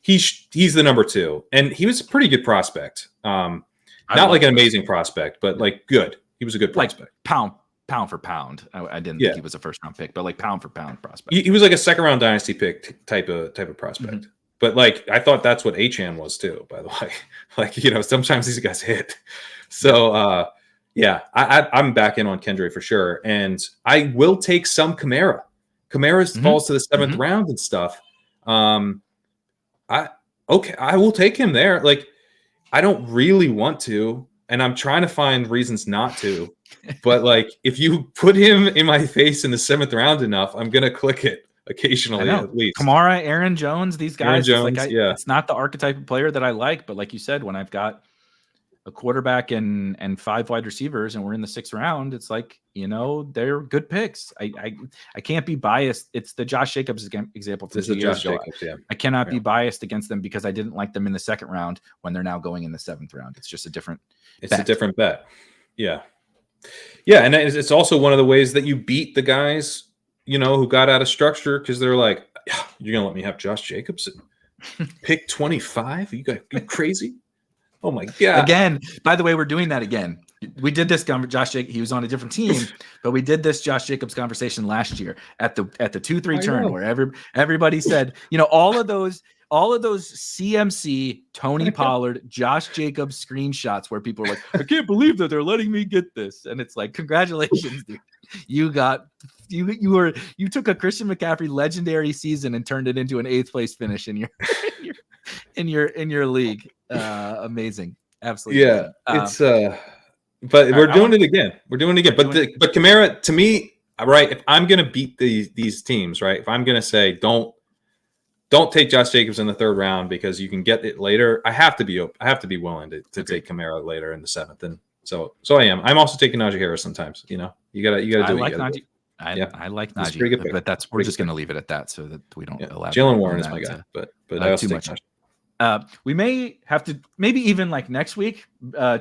he's the number 2, and he was a pretty good prospect. Not like an amazing prospect, but like good. He was a good prospect. Like pound for pound. I didn't think he was a first round pick, but like pound for pound prospect. He was like a second round dynasty pick type of prospect. Mm-hmm. But like I thought that's what Achane was too, by the way. Like, sometimes these guys hit. So yeah, I'm back in on Kendra for sure. And I will take some Kamara. Kamara falls to the 7th round and stuff. I will take him there. Like, I don't really want to, and I'm trying to find reasons not to. But like, if you put him in my face in the 7th round enough, I'm gonna click it occasionally at least. Kamara, Aaron Jones, these guys. It's not the archetype of player that I like, but like you said, when I've got a quarterback and 5 wide receivers and we're in the 6th round, it's like, they're good picks. I can't be biased. It's the Josh Jacobs example from 2 years ago. I cannot be biased against them because I didn't like them in the 2nd round when they're now going in the 7th round. It's just a different bet. Yeah. Yeah. And it's also one of the ways that you beat the guys, who got out of structure because they're like, you're going to let me have Josh Jacobs pick 25? You crazy? Oh my God. Again, by the way, we're doing that again. We did this Josh Jacobs. He was on a different team, but we did this Josh Jacobs conversation last year at the 2-3 turn where everybody said, all of those CMC, Tony Pollard, Josh Jacobs screenshots where people are like, I can't believe that they're letting me get this. And it's like, congratulations, dude. You took a Christian McCaffrey legendary season and turned it into an 8th place finish in your league. Amazing. Absolutely. Yeah. It's but we're doing it again. But Kamara, to me, right, if I'm gonna beat these teams, right, if I'm gonna say don't take Josh Jacobs in the 3rd round because you can get it later, I have to be willing to take Kamara later in the 7th. And So I am. I'm also taking Najee Harris sometimes. You gotta do I what like you gotta do. Najee. I like He's a pretty good Najee, pick. but we're just going to leave it at that so that we don't elaborate. Jalen Warren on is that, my guy, but I also too take much. Najee. We may have to maybe even like next week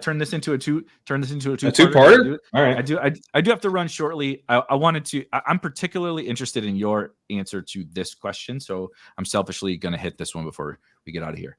turn this into a two-parter. All right. I do have to run shortly. I'm particularly interested in your answer to this question, so I'm selfishly going to hit this one before we get out of here.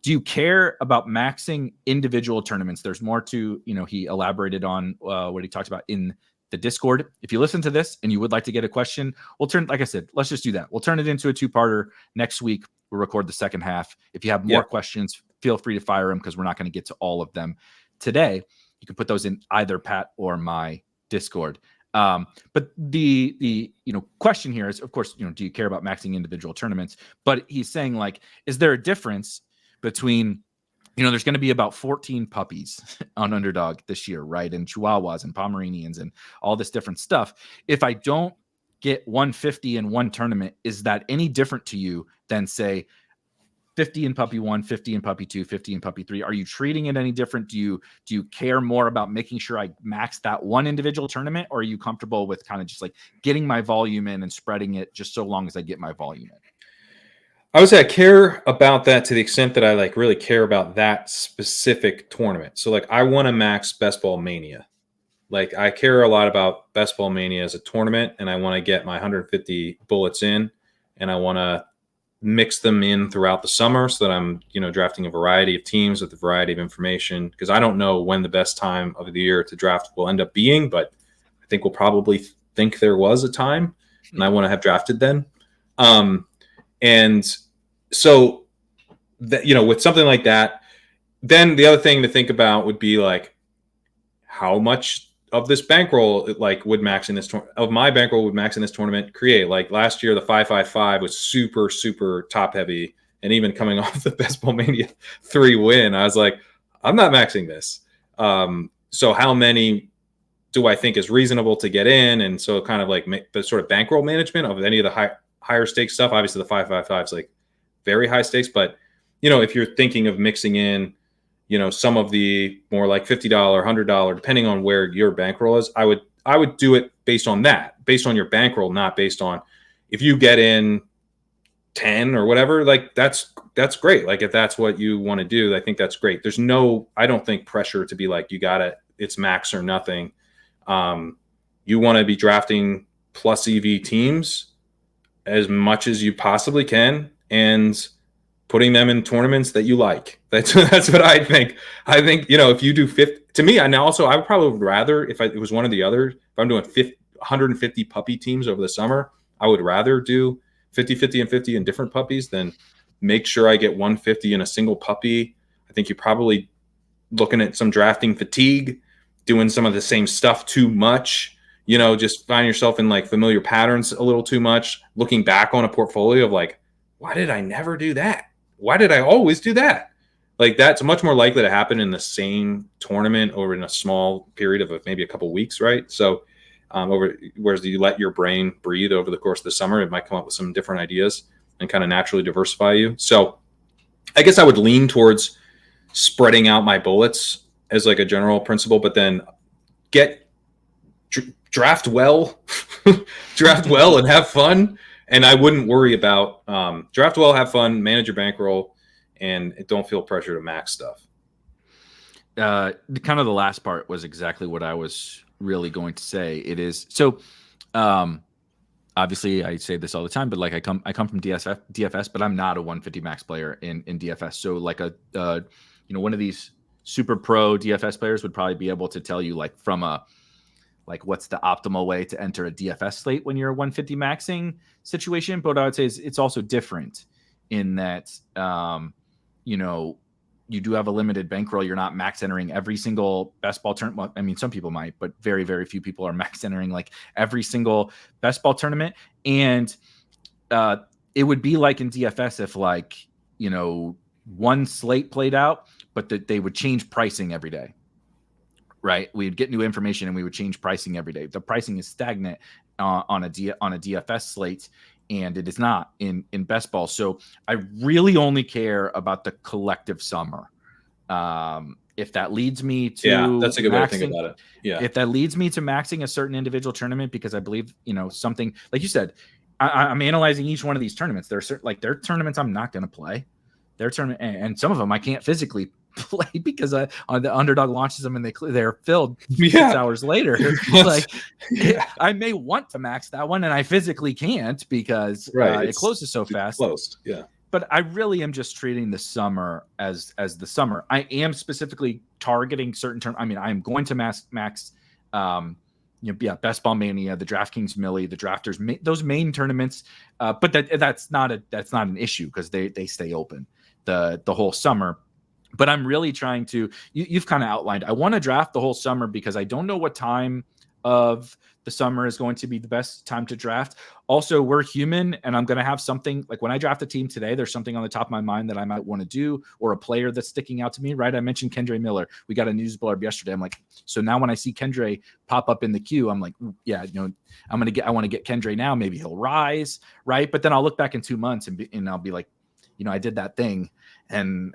Do you care about maxing individual tournaments? There's more to, he elaborated on what he talked about in the Discord. If you listen to this and you would like to get a question, like I said, let's just do that. We'll turn it into a two-parter next week. We'll record the second half. If you have more questions, feel free to fire them because we're not going to get to all of them today. You can put those in either Pat or my Discord. But the question here is, of course, do you care about maxing individual tournaments? But he's saying, like, is there a difference between, there's going to be about 14 puppies on Underdog this year, right? And Chihuahuas and Pomeranians and all this different stuff. If I don't get 150 in one tournament, is that any different to you than, say, 50 in puppy 1, 50 in puppy 2, 50 in puppy 3? Are you treating it any different? Do you care more about making sure I max that one individual tournament, or are you comfortable with kind of just like getting my volume in and spreading it just so long as I get my volume in? I would say I care about that to the extent that I really care about that specific tournament. So I want to max Best Ball Mania. I care a lot about Best Ball Mania as a tournament, and I want to get my 150 bullets in, and I want to mix them in throughout the summer so that I'm, drafting a variety of teams with a variety of information, because I don't know when the best time of the year to draft will end up being, but I think we'll probably think there was a time, and I want to have drafted then. And so that, with something like that, then the other thing to think about would be how much of this bankroll would max in this of my bankroll would max in this tournament create. Last year, the 555 was super, super top heavy. And even coming off the Best Ball Mania 3 win, I was like, I'm not maxing this. So how many do I think is reasonable to get in? And so kind of the sort of bankroll management of any of the higher stakes stuff. Obviously the 555 is very high stakes, but if you're thinking of mixing in, some of the more $50, $100, depending on where your bankroll is, I would do it based on that, based on your bankroll, not based on if you get in 10 or whatever, that's great. If that's what you want to do, I think that's great. There's I don't think pressure to be it's max or nothing. You want to be drafting plus EV teams as much as you possibly can and putting them in tournaments that you like. That's what I think. I think, if you do 50, to me, and also I would probably rather, if it was one or the other, if I'm doing 150 puppy teams over the summer, I would rather do 50, 50, and 50 in different puppies than make sure I get 150 in a single puppy. I think you're probably looking at some drafting fatigue, doing some of the same stuff too much, just find yourself in familiar patterns a little too much, looking back on a portfolio of why did I never do that? Why did I always do that? That's much more likely to happen in the same tournament or in a small period of maybe a couple of weeks, right? So whereas you let your brain breathe over the course of the summer, it might come up with some different ideas and kind of naturally diversify you. So I guess I would lean towards spreading out my bullets as a general principle, but then draft well, draft well and have fun. And I wouldn't worry about draft well, have fun, manage your bankroll, and don't feel pressure to max stuff. Kind of the last part was exactly what I was really going to say. It is so. Obviously, I say this all the time, but I come from DFS, but I'm not a 150 max player in DFS. So one of these super pro DFS players would probably be able to tell you from a what's the optimal way to enter a DFS slate when you're a 150 maxing situation. But what I would say is it's also different in that, you do have a limited bankroll. You're not max entering every single best ball tournament. Well, I mean, some people might, but very, very few people are max entering every single best ball tournament. And it would be in DFS if one slate played out, but that they would change pricing every day. Right, we'd get new information and we would change pricing every day. The pricing is stagnant on a DFS slate, and it is not in best ball. So I really only care about the collective summer. If that leads me to that's a good way to think about it. Yeah. If that leads me to maxing a certain individual tournament, because I believe, something like you said, I'm analyzing each one of these tournaments. There are certain, there are tournaments I'm not going to play. Their tournament, and some of them I can't physically play because the underdog launches them and they're filled 6 hours later. I may want to max that one and I physically can't because it closes so fast. Closed. Yeah. But I really am just treating the summer as the summer. I am specifically targeting certain terms. I mean, I am going to max Best Ball Mania, the DraftKings Millie, the Drafters, those main tournaments. But that's not an issue because they stay open the whole summer. But I'm really trying to. You've kind of outlined. I want to draft the whole summer because I don't know what time of the summer is going to be the best time to draft. Also, we're human, and I'm going to have something like when I draft a team today, there's something on the top of my mind that I might want to do, or a player that's sticking out to me, right? I mentioned Kendre Miller. We got a news blurb yesterday. I'm like, so now when I see Kendre pop up in the queue, I'm like, yeah, I want to get Kendre now. Maybe he'll rise, right? But then I'll look back in 2 months and I'll be like, I did that thing, and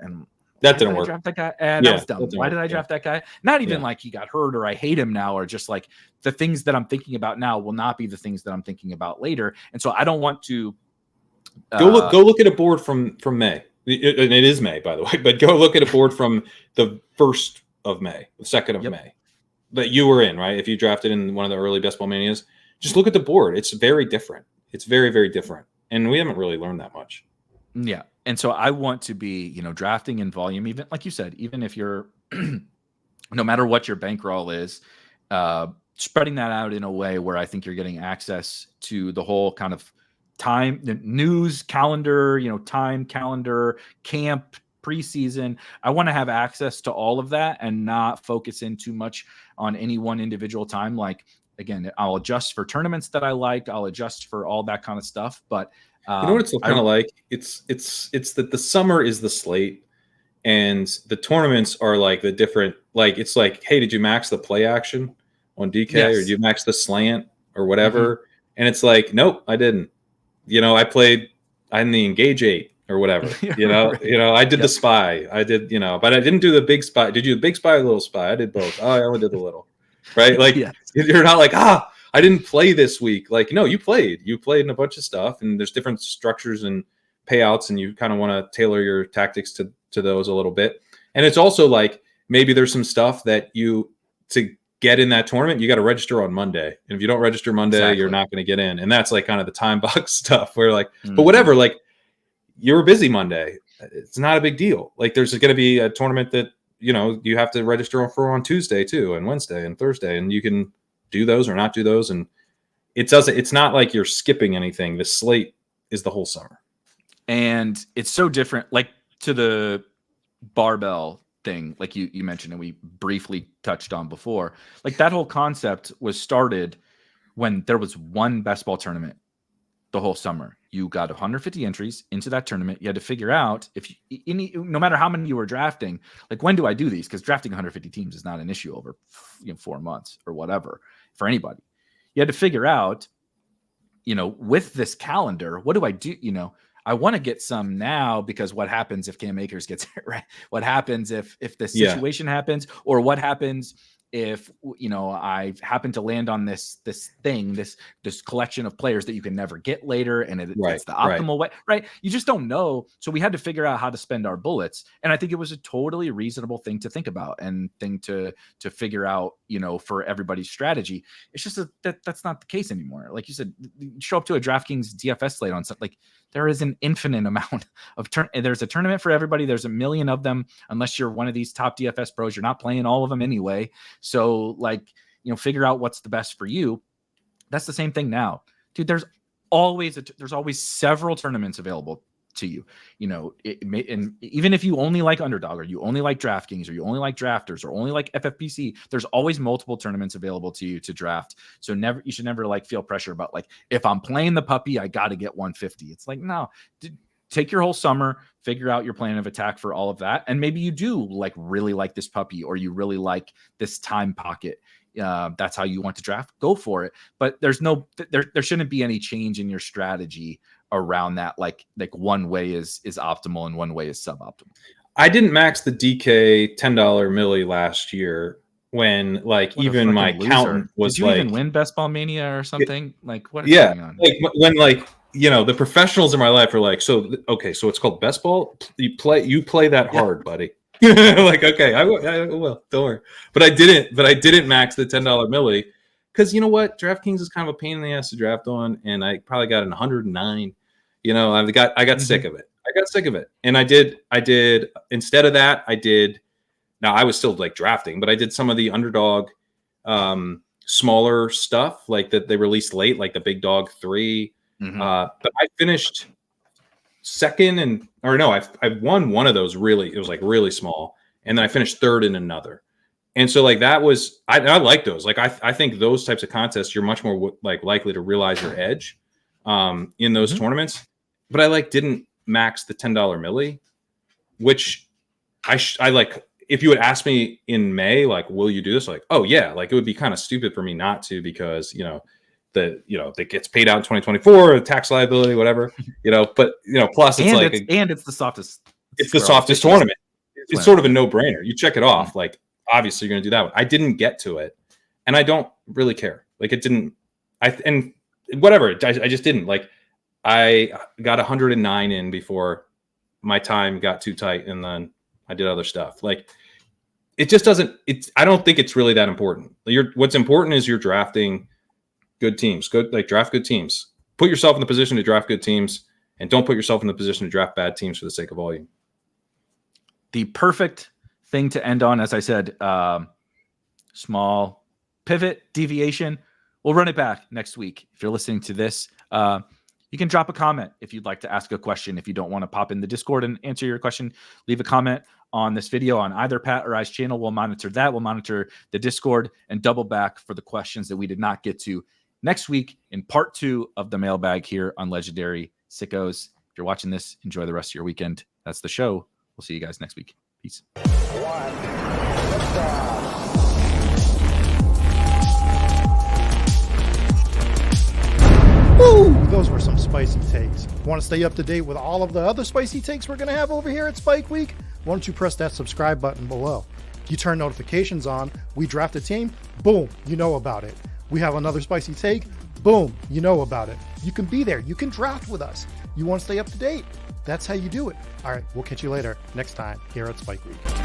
that didn't work. Draft that guy? That was dumb. Why did I draft that guy? Not even like he got hurt or I hate him now, or just like the things that I'm thinking about now will not be the things that I'm thinking about later. And so I don't want to go look at a board from May. It is May, by the way, but go look at a board from the 1st of May, the 2nd of May that you were in, right? If you drafted in one of the early Best Ball Manias, just look at the board. It's very different. It's very, very different. And we haven't really learned that much. Yeah. And so I want to be, drafting in volume, even like you said, even if you're, no matter what your bankroll is, spreading that out in a way where I think you're getting access to the whole kind of time, the news calendar, time calendar, camp, preseason. I want to have access to all of that and not focus in too much on any one individual time. Like, again, I'll adjust for tournaments that I like. I'll adjust for all that kind of stuff. But you know what it's kind of like? It's that the summer is the slate and the tournaments are like the different, like, it's like, hey, did you max the play action on DK or did you max the slant or whatever? Mm-hmm. And it's like, nope, I didn't. I'm the engage 8 or whatever, I did the spy. I did, but I didn't do the big spy. Did you the big spy or the little spy? I did both. Oh, I only did the little, right? Like you're not like, I didn't play this week. Like, no, you played in a bunch of stuff and there's different structures and payouts and you kind of want to tailor your tactics to those a little bit. And it's also like, maybe there's some stuff that to get in that tournament, you got to register on Monday. And if you don't register Monday, you're not going to get in. And that's like kind of the time box stuff where like, but whatever, like you're busy Monday. It's not a big deal. Like there's going to be a tournament that, you have to register for on Tuesday too, and Wednesday and Thursday, and you can do those or not do those. And it's not like you're skipping anything. The slate is the whole summer. And it's so different, like to the barbell thing, like you mentioned, and we briefly touched on before, like that whole concept was started when there was one best ball tournament the whole summer. You got 150 entries into that tournament. You had to figure out no matter how many you were drafting, like when do I do these? Because drafting 150 teams is not an issue over 4 months or whatever for anybody. You had to figure out, with this calendar, what do I do? I want to get some now because what happens if Cam Akers gets hurt, right? What happens if this situation happens, or what happens if I happen to land on this thing, this collection of players that you can never get later, and it's the optimal way, right? You just don't know. So we had to figure out how to spend our bullets, and I think it was a totally reasonable thing to think about and thing to figure out, for everybody's strategy. It's just that's not the case anymore. Like you said, you show up to a DraftKings DFS slate on something like. There is an infinite amount of there's a tournament for everybody. There's a million of them. Unless you're one of these top DFS pros, you're not playing all of them anyway. So figure out what's the best for you. That's the same thing now, dude. There's always several tournaments available to you. And even if you only like Underdog, or you only like DraftKings, or you only like Drafters, or only like FFPC, there's always multiple tournaments available to you to draft. So you should never feel pressure about if I'm playing the puppy, I got to get 150. It's like, no, take your whole summer, figure out your plan of attack for all of that. And maybe you do really like this puppy, or you really like this time pocket. That's how you want to draft, go for it. But there shouldn't be any change in your strategy around that. Like one way is optimal and one way is suboptimal. I didn't max the DK $10 milli last year when like What even my accountant was Did you like, even win Best Ball Mania or something? Like what is yeah, going on? like when like the professionals in my life are like, so okay, so it's called best ball. You play that hard, buddy. Like okay, I will. Don't worry. But I didn't max the $10 milli because you know what, DraftKings is kind of a pain in the ass to draft on, and I probably got an 109. I got sick of it. I got sick of it, and I did instead of that, I did. Now I was still like drafting, but I did some of the underdog, smaller stuff like that they released late, like the Big Dog 3. But I finished second I won one of those really. It was like really small, and then I finished third in another. And so like that was I like those. Like I think those types of contests you're much more like likely to realize your edge in those tournaments. But I like didn't max the $10 milli, which I like. If you had asked me in May, like, will you do this? Like, oh yeah, like it would be kind of stupid for me not to because that gets paid out in 2024, tax liability, whatever, but plus it's it's the softest. It's the softest tournament. It's sort of a no-brainer. You check it off. Like obviously you're going to do that one. I didn't get to it, and I don't really care. Like it didn't. And whatever. I just didn't. Like I got 109 in before my time got too tight, and then I did other stuff. Like it just doesn't. I don't think it's really that important. What's important is you're drafting good teams. Draft good teams. Put yourself in the position to draft good teams, and don't put yourself in the position to draft bad teams for the sake of volume. The perfect thing to end on, as I said, small pivot deviation. We'll run it back next week. If you're listening to this, you can drop a comment if you'd like to ask a question. If you don't want to pop in the Discord and answer your question, leave a comment on this video on either Pat or I's channel. We'll monitor that. We'll monitor the Discord and double back for the questions that we did not get to next week in part 2 of the mailbag here on Legendary Sickos. If you're watching this, enjoy the rest of your weekend. That's the show. We'll see you guys next week. Peace. Woo! Those were some spicy takes. Want to stay up to date with all of the other spicy takes we're going to have over here at Spike Week? Why don't you press that subscribe button below? You turn notifications on, we draft a team, boom, you know about it. We have another spicy take, boom, you know about it. You can be there. You can draft with us. You want to stay up to date? That's how you do it. All right, we'll catch you later next time here at Spike Week.